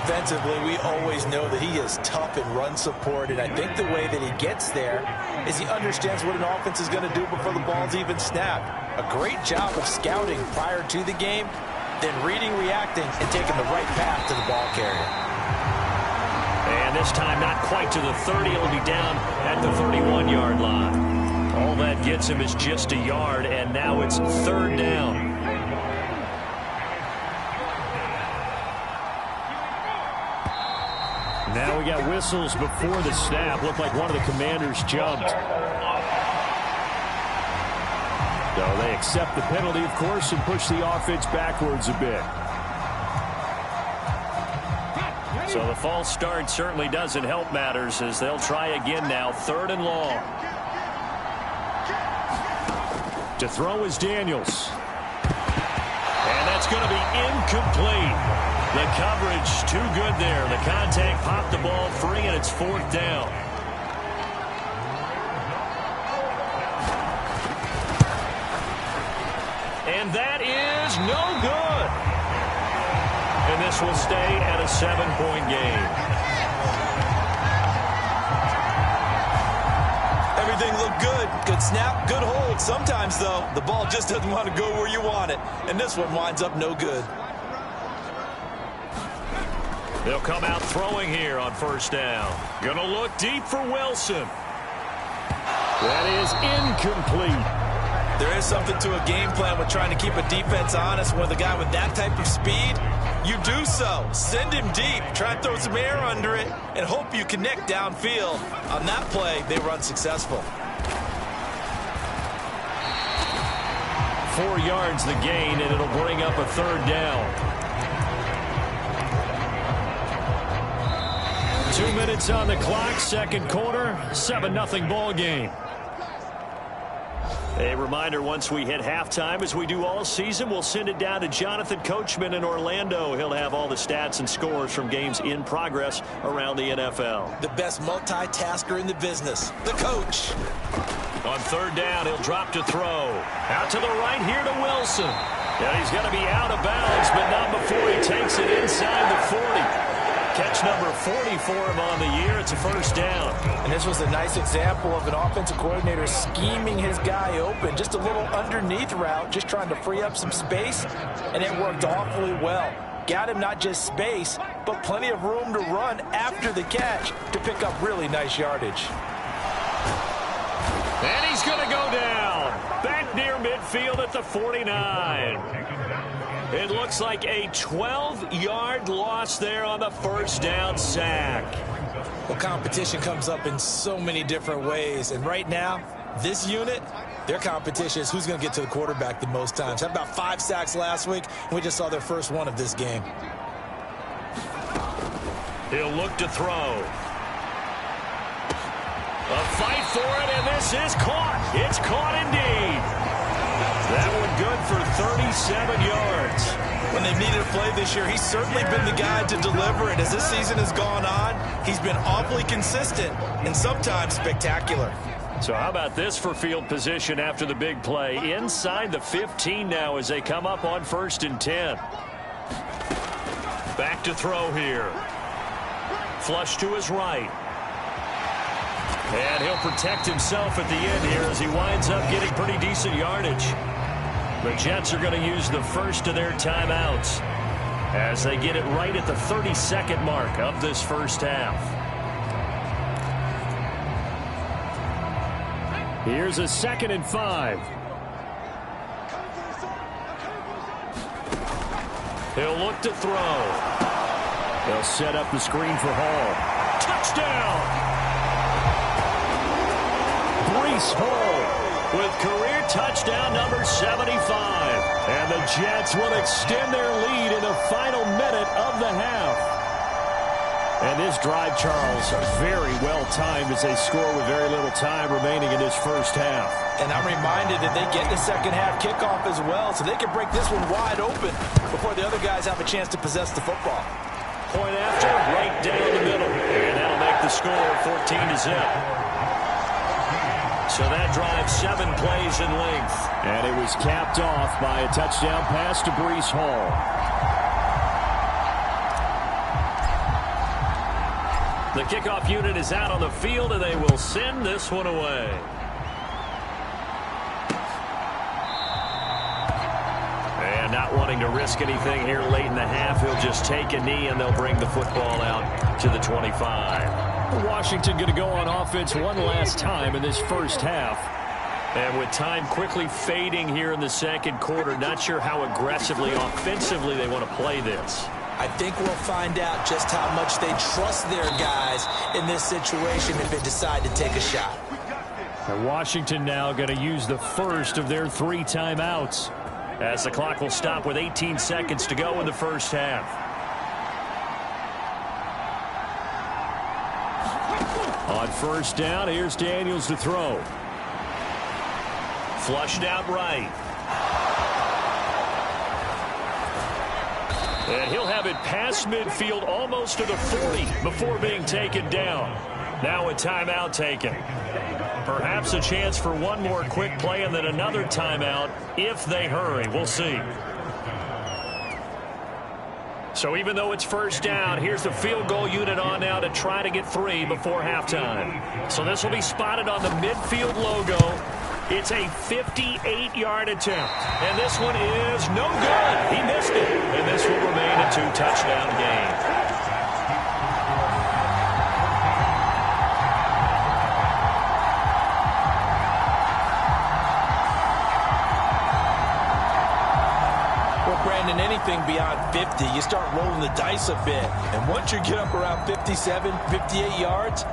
Defensively, we always know that he is tough in run support, and I think the way that he gets there is he understands what an offense is going to do before the ball's even snapped. A great job of scouting prior to the game, then reading, reacting, and taking the right path to the ball carrier. And this time not quite to the 30. It'll be down at the 31-yard line. All that gets him is just a yard, and now it's 3rd down. Now we got whistles before the snap. Looked like one of the Commanders jumped. So they accept the penalty, of course, and push the offense backwards a bit. So the false start certainly doesn't help matters as they'll try again now. 3rd and long. To throw is Daniels. And that's going to be incomplete. The coverage too good there. The contact popped the ball free, and it's 4th down. And that is no good. And this will stay at a 7-point game. Everything looked good. Good snap, good hold. Sometimes, though, the ball just doesn't want to go where you want it. And this one winds up no good. They'll come out throwing here on 1st down. Going to look deep for Wilson. That is incomplete. There is something to a game plan with trying to keep a defense honest. With a guy with that type of speed, you do so. Send him deep. Try and throw some air under it and hope you connect downfield. On that play, they run successful. 4 yards the gain, and it'll bring up a 3rd down. 2 minutes on the clock, 2nd quarter, 7-0 ball game. A reminder, once we hit halftime, as we do all season, we'll send it down to Jonathan Coachman in Orlando. He'll have all the stats and scores from games in progress around the NFL. The best multitasker in the business, the coach. On 3rd down, he'll drop to throw. Out to the right here to Wilson. And he's going to be out of bounds, but not before he takes it inside the 40. Catch number 40 for him on the year. It's a 1st down. And this was a nice example of an offensive coordinator scheming his guy open. Just a little underneath route, just trying to free up some space, and it worked awfully well. Got him not just space, but plenty of room to run after the catch to pick up really nice yardage. And he's going to go down. Back near midfield at the 49. It looks like a 12-yard loss there on the 1st down sack. Well, competition comes up in so many different ways. And right now, this unit, their competition is who's going to get to the quarterback the most times. Had about 5 sacks last week, and we just saw their first one of this game. He'll look to throw. A fight for it, and this is caught. It's caught indeed. That one good for 37 yards. When they've needed a play this year, he's certainly been the guy to deliver it. As this season has gone on, he's been awfully consistent and sometimes spectacular. So how about this for field position after the big play? Inside the 15 now as they come up on 1st and 10. Back to throw here. Flush to his right. And he'll protect himself at the end here as he winds up getting pretty decent yardage. The Jets are going to use the first of their timeouts as they get it right at the 32nd mark of this 1st half. Here's a 2nd and 5. He'll look to throw. They'll set up the screen for Hall. Touchdown! Breece Hall with career touchdown number 75. And the Jets will extend their lead in the final minute of the half. And this drive, Charles, very well timed as they score with very little time remaining in this first half. And I'm reminded that they get the second half kickoff as well, so they can break this one wide open before the other guys have a chance to possess the football. Point after, right down the middle. And that'll make the score 14-0. So that drive 7 plays in length. And it was capped off by a touchdown pass to Breece Hall. The kickoff unit is out on the field, and they will send this one away. And not wanting to risk anything here late in the half, he'll just take a knee, and they'll bring the football out to the 25. Washington going to go on offense one last time in this first half. And with time quickly fading here in the second quarter, not sure how aggressively, offensively they want to play this. I think we'll find out just how much they trust their guys in this situation if they decide to take a shot. And Washington now going to use the first of their 3 timeouts as the clock will stop with 18 seconds to go in the first half. On first down, here's Daniels to throw. Flushed out right. And he'll have it past midfield almost to the 40 before being taken down. Now a timeout taken. Perhaps a chance for one more quick play and then another timeout if they hurry. We'll see. So even though it's first down, here's the field goal unit on now to try to get 3 before halftime. So this will be spotted on the midfield logo. It's a 58-yard attempt. And this one is no good. He missed it. And this will remain a 2-touchdown game. Well, Brandon, anything beyond 50, you start rolling the dice a bit. And once you get up around 57, 58 yards,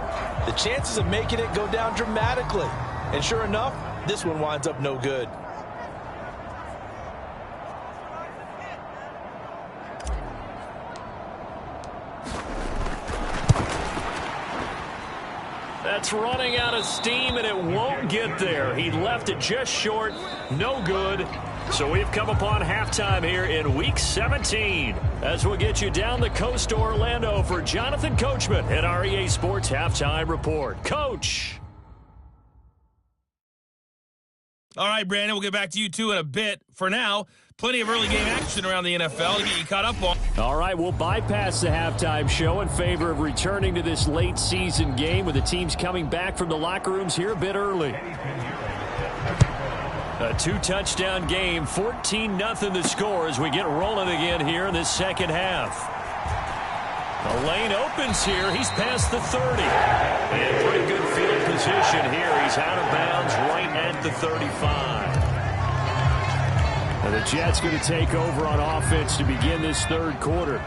the chances of making it go down dramatically. And sure enough, this one winds up no good. That's running out of steam, and it won't get there. He left it just short. No good. So we've come upon halftime here in Week 17. As we'll get you down the coast to Orlando for Jonathan Coachman at our EA Sports Halftime Report. Coach. All right, Brandon, we'll get back to you, too, in a bit. For now, plenty of early game action around the NFL to get you caught up on. All right, we'll bypass the halftime show in favor of returning to this late-season game with the teams coming back from the locker rooms here a bit early. A 2-touchdown game, 14-0 the score as we get rolling again here in this second half. The lane opens here. He's past the 30. And pretty good field position here. He's out of bounds right at the 35. And the Jets going to take over on offense to begin this third quarter.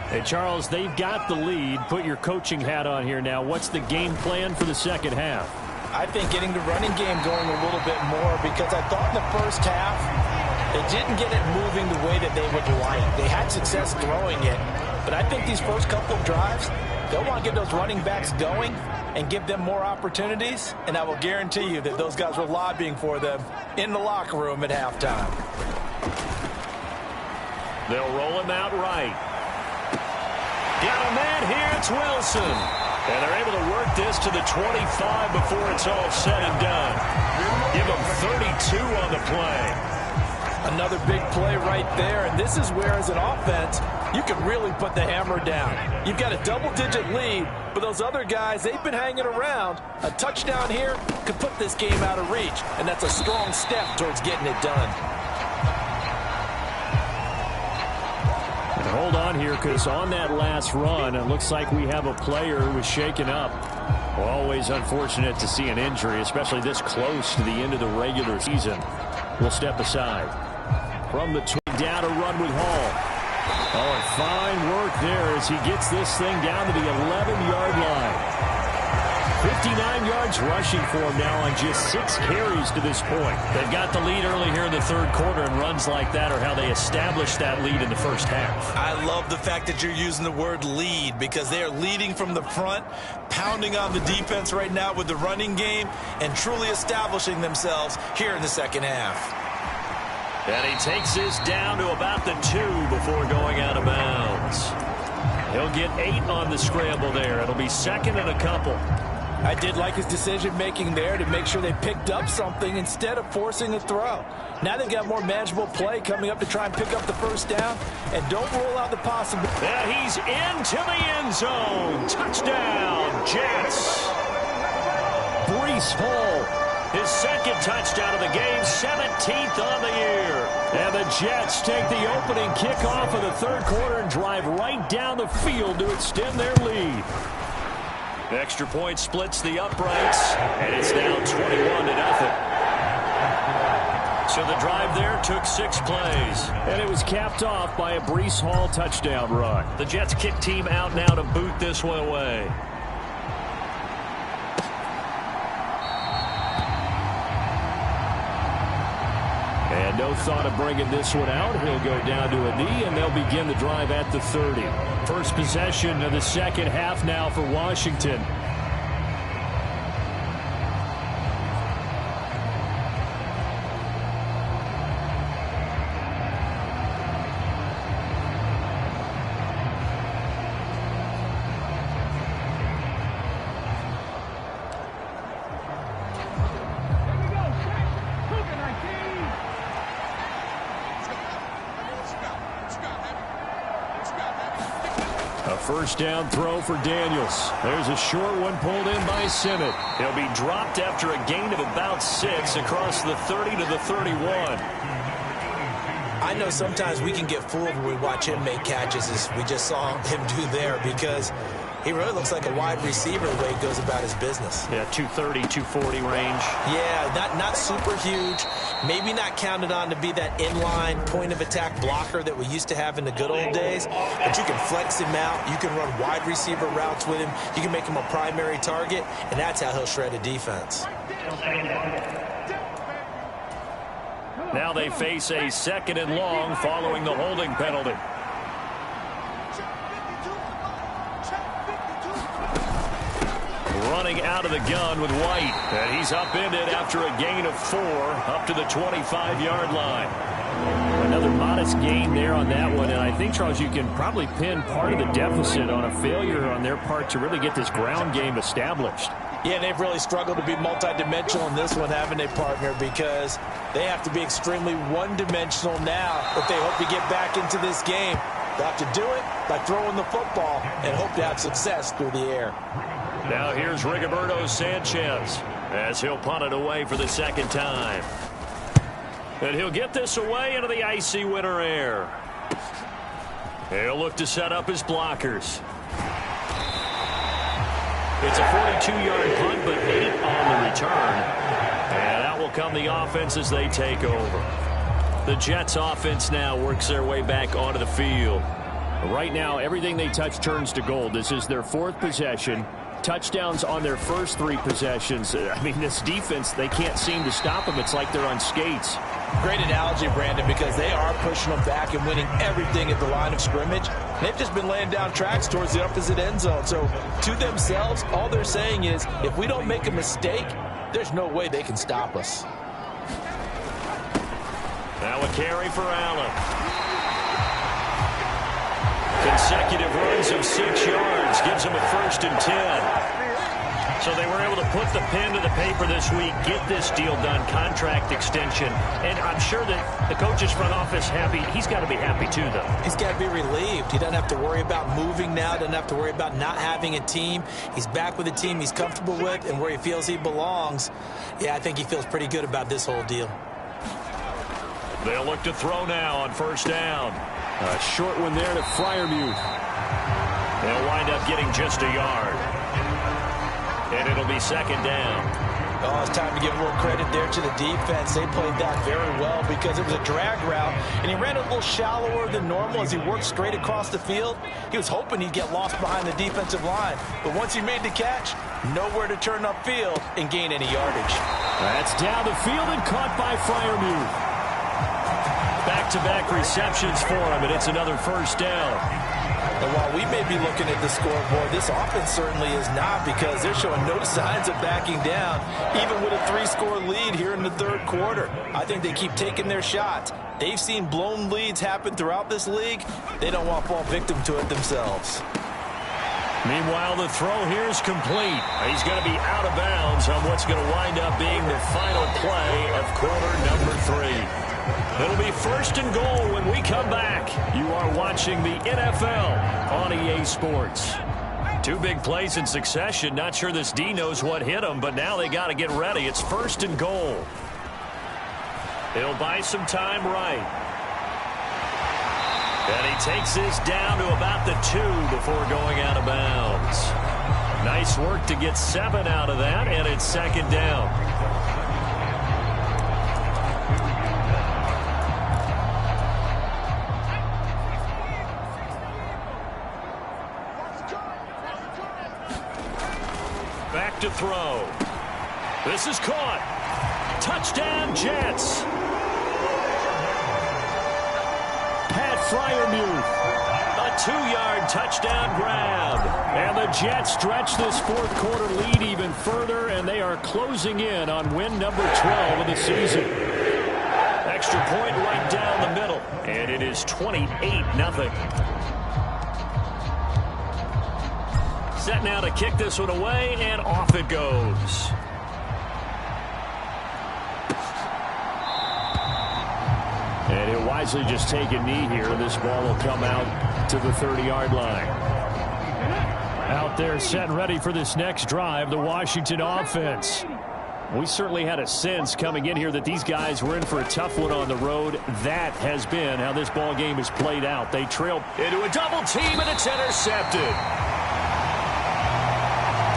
Hey, Charles, they've got the lead. Put your coaching hat on here now. What's the game plan for the second half? I think getting the running game going a little bit more because I thought in the first half they didn't get it moving the way that they would like. They had success throwing it. But I think these first couple of drives, they'll want to get those running backs going and give them more opportunities. And I will guarantee you that those guys were lobbying for them in the locker room at halftime. They'll roll him out right. Got a man here. It's Wilson. And they're able to work this to the 25 before it's all said and done. Give them 32 on the play. Another big play right there, and this is where, as an offense, you can really put the hammer down. You've got a double-digit lead, but those other guys, they've been hanging around. A touchdown here could put this game out of reach, and that's a strong step towards getting it done. And hold on here, because on that last run, it looks like we have a player who was shaken up. Well, always unfortunate to see an injury, especially this close to the end of the regular season. We'll step aside. From the 20 down to run with Hall. Oh, and fine work there as he gets this thing down to the 11-yard line. 59 yards rushing for him now on just 6 carries to this point. They've got the lead early here in the third quarter, and runs like that are how they established that lead in the first half. I love the fact that you're using the word lead, because they are leading from the front, pounding on the defense right now with the running game, and truly establishing themselves here in the second half. And he takes this down to about the 2 before going out of bounds. He'll get 8 on the scramble there. It'll be second and a couple. I did like his decision-making there to make sure they picked up something instead of forcing a throw. Now they've got more manageable play coming up to try and pick up the first down, and don't rule out the possibility. Yeah, he's into the end zone. Touchdown, Jets. Breece Hall. His second touchdown of the game, 17th on the year. And the Jets take the opening kickoff of the third quarter and drive right down the field to extend their lead. The extra point splits the uprights, and it's now 21-0. So the drive there took 6 plays, and it was capped off by a Breece Hall touchdown run. The Jets kick team out now to boot this one away. And no thought of bringing this one out. He'll go down to a knee, and they'll begin the drive at the 30. First possession of the second half now for Washington. First down throw for Daniels. There's a short one pulled in by Simmett. He'll be dropped after a gain of about 6 across the 30 to the 31. I know sometimes we can get fooled when we watch him make catches, as we just saw him do there, because he really looks like a wide receiver the way he goes about his business. Yeah, 230, 240 range. Yeah, not super huge. Maybe not counted on to be that inline point-of-attack blocker that we used to have in the good old days. But you can flex him out. You can run wide receiver routes with him. You can make him a primary target, and that's how he'll shred a defense. Now they face a second and long following the holding penalty. Running out of the gun with White. And he's upended after a gain of 4 up to the 25-yard line. Another modest gain there on that one. And I think, Charles, you can probably pin part of the deficit on a failure on their part to really get this ground game established. Yeah, they've really struggled to be multidimensional in this one, haven't they, partner? Because they have to be extremely one-dimensional now if they hope to get back into this game. They'll have to do it by throwing the football and hope to have success through the air. Now here's Rigoberto Sanchez as he'll punt it away for the second time. And he'll get this away into the icy winter air. He'll look to set up his blockers. It's a 42-yard punt, but 8 on the return. And out will come the offense as they take over. The Jets offense now works their way back onto the field. Right now, everything they touch turns to gold. This is their 4th possession. Touchdowns on their first 3 possessions. I mean, this defense, they can't seem to stop them. It's like they're on skates. Great analogy, Brandon, because they are pushing them back and winning everything at the line of scrimmage. They've just been laying down tracks towards the opposite end zone. So to themselves, all they're saying is, if we don't make a mistake, there's no way they can stop us. Now a carry for Allen. Consecutive runs of 6 yards gives them a 1st and 10. So they were able to put the pen to the paper this week, get this deal done, contract extension. And I'm sure that the coach's front office happy. He's got to be happy too, though. He's got to be relieved. He doesn't have to worry about moving now, doesn't have to worry about not having a team. He's back with a team he's comfortable with and where he feels he belongs. Yeah, I think he feels pretty good about this whole deal. They'll look to throw now on 1st down. A short one there to Freiermuth. They'll wind up getting just a yard. And it'll be 2nd down. Oh, it's time to give a little credit there to the defense. They played that very well because it was a drag route, and he ran a little shallower than normal as he worked straight across the field. He was hoping he'd get lost behind the defensive line, but once he made the catch, nowhere to turn upfield and gain any yardage. That's down the field and caught by Freiermuth. Back-to-back receptions for him, and it's another first down. And while we may be looking at the scoreboard, this offense certainly is not, because they're showing no signs of backing down, even with a 3-score lead here in the third quarter. I think they keep taking their shots. They've seen blown leads happen throughout this league. They don't want to fall victim to it themselves. Meanwhile, the throw here is complete. He's going to be out of bounds on what's going to wind up being the final play of quarter number 3. It'll be first and goal when we come back. You are watching the NFL on EA Sports. 2 big plays in succession. Not sure this D knows what hit him, but now they got to get ready. It's first and goal. He'll buy some time right. And he takes this down to about the 2 before going out of bounds. Nice work to get 7 out of that, and it's second down. Back to throw. This is caught. Touchdown, Jets. Freiermuth, a 2-yard touchdown grab. And the Jets stretch this fourth quarter lead even further, and they are closing in on win number 12 of the season. Extra point right down the middle, and it is 28-0. Set now to kick this one away, and off it goes. And he'll wisely just take a knee here. This ball will come out to the 30-yard line. Out there set and ready for this next drive, the Washington offense. We certainly had a sense coming in here that these guys were in for a tough one on the road. That has been how this ball game has played out. They trail into a double team, and it's intercepted.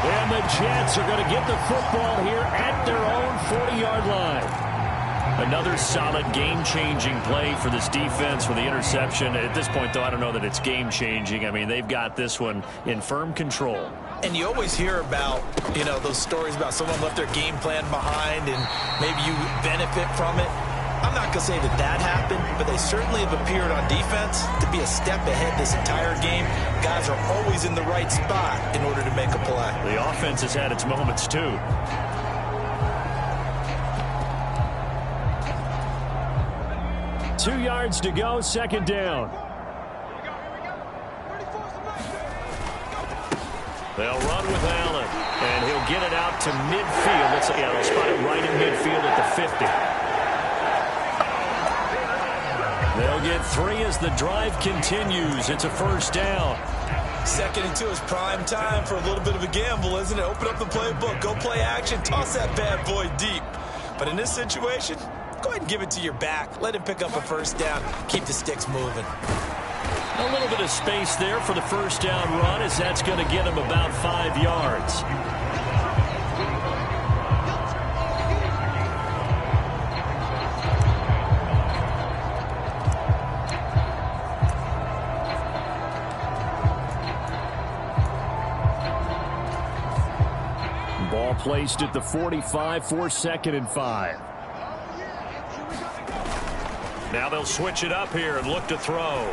And the Jets are going to get the football here at their own 40-yard line. Another solid game-changing play for this defense with the interception. At this point, though, I don't know that it's game-changing. I mean, they've got this one in firm control. And you always hear about, those stories about someone left their game plan behind and maybe you benefit from it. I'm not going to say that happened, but they certainly have appeared on defense to be a step ahead this entire game. Guys are always in the right spot in order to make a play. The offense has had its moments, too. 2 yards to go, second down. They'll run with Allen, and he'll get it out to midfield. They'll spot it right in midfield at the 50. They'll get 3 as the drive continues. It's a first down. Second and 2 is prime time for a little bit of a gamble, isn't it? Open up the playbook, go play action, toss that bad boy deep. But in this situation, go ahead and give it to your back. Let him pick up a first down. Keep the sticks moving. A little bit of space there for the first down run, as that's going to get him about 5 yards. Ball placed at the 45 for second and 5. Now they'll switch it up here and look to throw.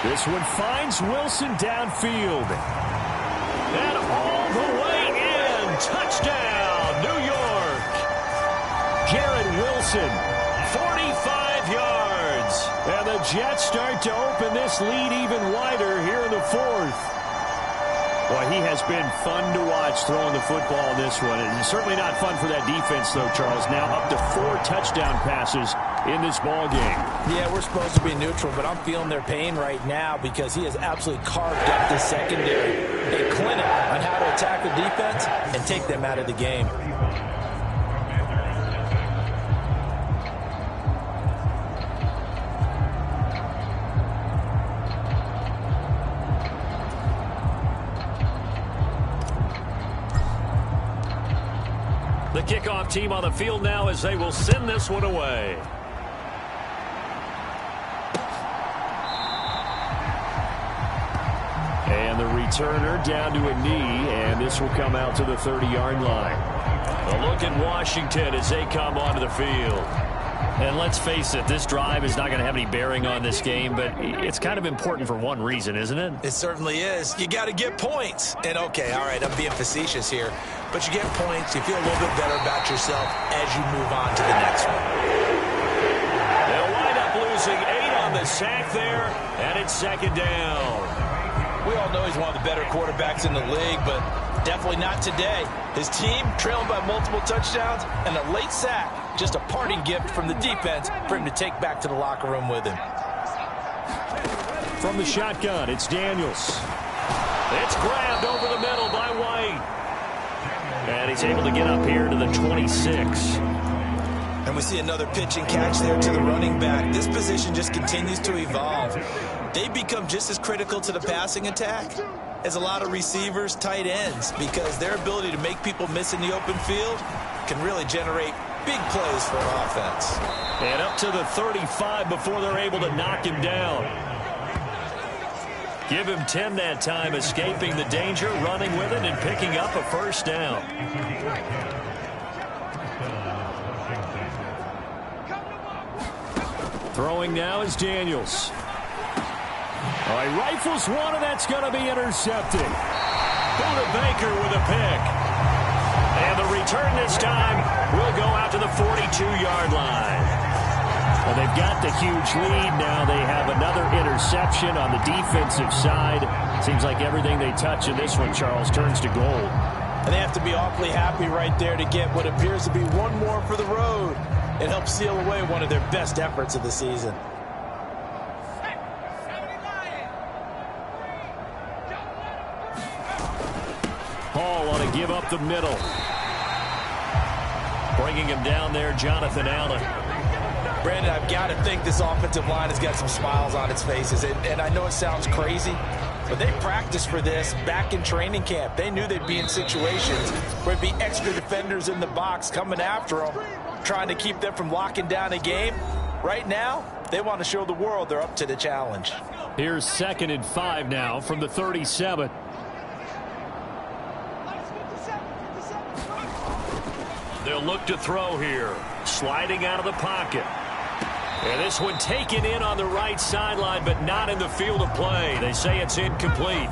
This one finds Wilson downfield. And all the way in. Touchdown, New York. Garrett Wilson, 45 yards. And the Jets start to open this lead even wider here in the fourth. Boy, he has been fun to watch throwing the football in this one. It's certainly not fun for that defense, though, Charles. Now up to 4 touchdown passes in this ball game. Yeah, we're supposed to be neutral, but I'm feeling their pain right now because he has absolutely carved up the secondary. A clinic on how to attack the defense and take them out of the game. The kickoff team on the field now as they will send this one away. And the returner down to a knee, and this will come out to the 30-yard line. A look at Washington as they come onto the field. And let's face it, this drive is not going to have any bearing on this game, but it's kind of important for one reason, isn't it? It certainly is. You got to get points. And, okay, all right, I'm being facetious here, but you get points, you feel a little bit better about yourself as you move on to the next one. They'll wind up losing 8 on the sack there, and it's second down. We all know he's one of the better quarterbacks in the league, but definitely not today. His team trailing by multiple touchdowns and a late sack. Just a parting gift from the defense for him to take back to the locker room with him. From the shotgun, it's Daniels. It's grabbed over the middle by White. And he's able to get up here to the 26. And we see another pitch and catch there to the running back. This position just continues to evolve. They become just as critical to the passing attack as a lot of receivers, tight ends, because their ability to make people miss in the open field can really generate big plays for an offense. And up to the 35 before they're able to knock him down. Give him 10 that time, escaping the danger, running with it, and picking up a first down. Throwing now is Daniels. All right, rifles one, and that's going to be intercepted. Buda Baker with a pick. And the return this time will go out to the 42-yard line. Well, they've got the huge lead now. They have another interception on the defensive side. Seems like everything they touch in this one, Charles, turns to gold. And they have to be awfully happy right there to get what appears to be one more for the road. It helps seal away one of their best efforts of the season. Hall on to give up the middle. Bringing him down there, Jonathan Allen. Brandon, I've got to think this offensive line has got some smiles on its faces. And I know it sounds crazy, but they practiced for this back in training camp. They knew they'd be in situations where it'd be extra defenders in the box coming after them, trying to keep them from locking down a game. Right now, they want to show the world they're up to the challenge. Here's 2nd and 5 now from the 37. They'll look to throw here. Sliding out of the pocket. And this one taken in on the right sideline, but not in the field of play. They say it's incomplete.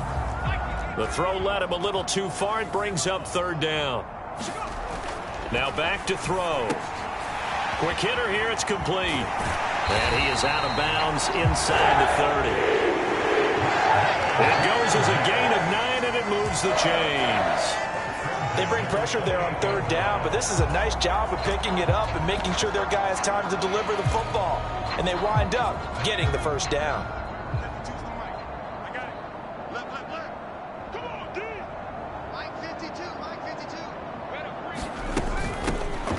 The throw led him a little too far. It brings up 3rd down. Now back to throw. Quick hitter here. It's complete. And he is out of bounds inside the 30. It goes as a gain of 9, and it moves the chains. They bring pressure there on 3rd down, but this is a nice job of picking it up and making sure their guy has time to deliver the football. And they wind up getting the first down.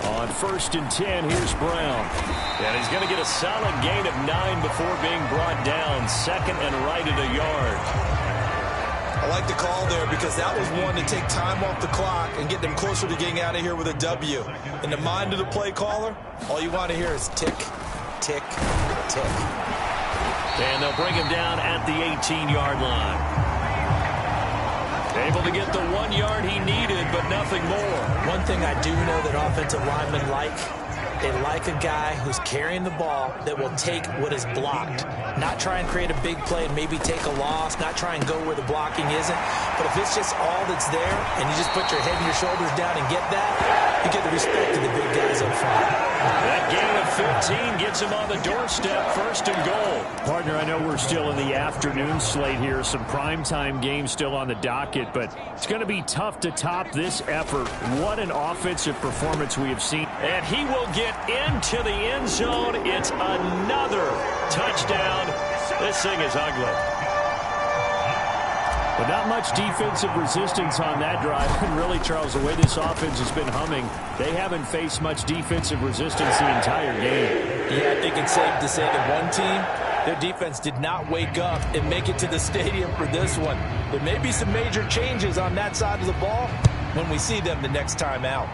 On 1st and 10, here's Brown. And he's going to get a solid gain of 9 before being brought down. 2nd and right at a yard. I like the call there because that was one to take time off the clock and get them closer to getting out of here with a W. In the mind of the play caller, all you want to hear is tick, tick, tick. And they'll bring him down at the 18-yard line. Able to get the 1 yard he needed, but nothing more. One thing I do know that offensive linemen like, they like a guy who's carrying the ball that will take what is blocked. Not try and create a big play and maybe take a loss, not try and go where the blocking isn't. But if it's just all that's there and you just put your head and your shoulders down and get that, you get the respect of the big guys up front. That gain of 15 gets him on the doorstep, 1st and goal. Partner, I know we're still in the afternoon slate here. Some primetime games still on the docket, but it's going to be tough to top this effort. What an offensive performance we have seen. And he will get into the end zone. It's another touchdown. This thing is ugly. But not much defensive resistance on that drive. And really, Charles, the way this offense has been humming, they haven't faced much defensive resistance the entire game. Yeah, I think it's safe to say that one team, their defense did not wake up and make it to the stadium for this one. There may be some major changes on that side of the ball when we see them the next time out.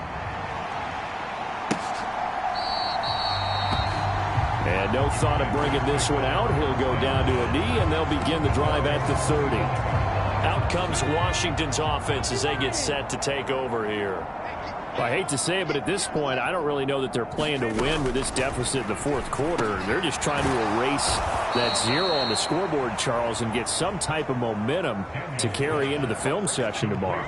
And no thought of bringing this one out. He'll go down to a knee, and they'll begin the drive at the 30. Out comes Washington's offense as they get set to take over here. Well, I hate to say it, but at this point, I don't really know that they're playing to win with this deficit in the fourth quarter. They're just trying to erase that 0 on the scoreboard, Charles, and get some type of momentum to carry into the film session tomorrow.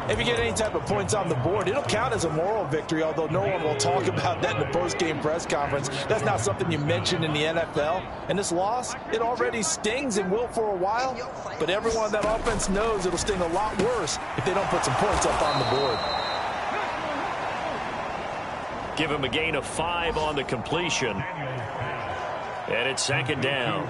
If you get any type of points on the board, it'll count as a moral victory, although no one will talk about that in the post-game press conference. That's not something you mentioned in the NFL. And this loss, it already stings and will for a while, but everyone on that offense knows it'll sting a lot worse if they don't put some points up on the board. Give him a gain of 5 on the completion. And it's second down.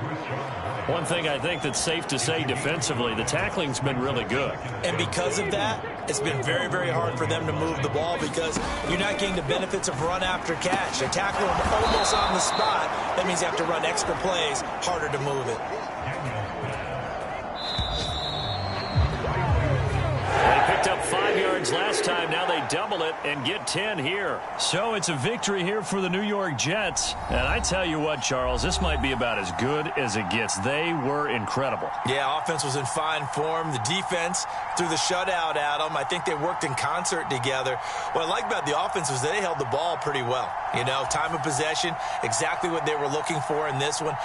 One thing I think that's safe to say defensively, the tackling's been really good. And because of that, it's been very, very hard for them to move the ball because you're not getting the benefits of run after catch. They tackle them almost on the spot. That means you have to run extra plays, harder to move it. They picked up 5 yards last time. Now they double it and get 10 here. So it's a victory here for the New York Jets. And I tell you what, Charles, this might be about as good as it gets. They were incredible. Yeah, offense was in fine form. The defense threw the shutout at them. I think they worked in concert together. What I like about the offense was they held the ball pretty well. You know, time of possession, exactly what they were looking for in this one.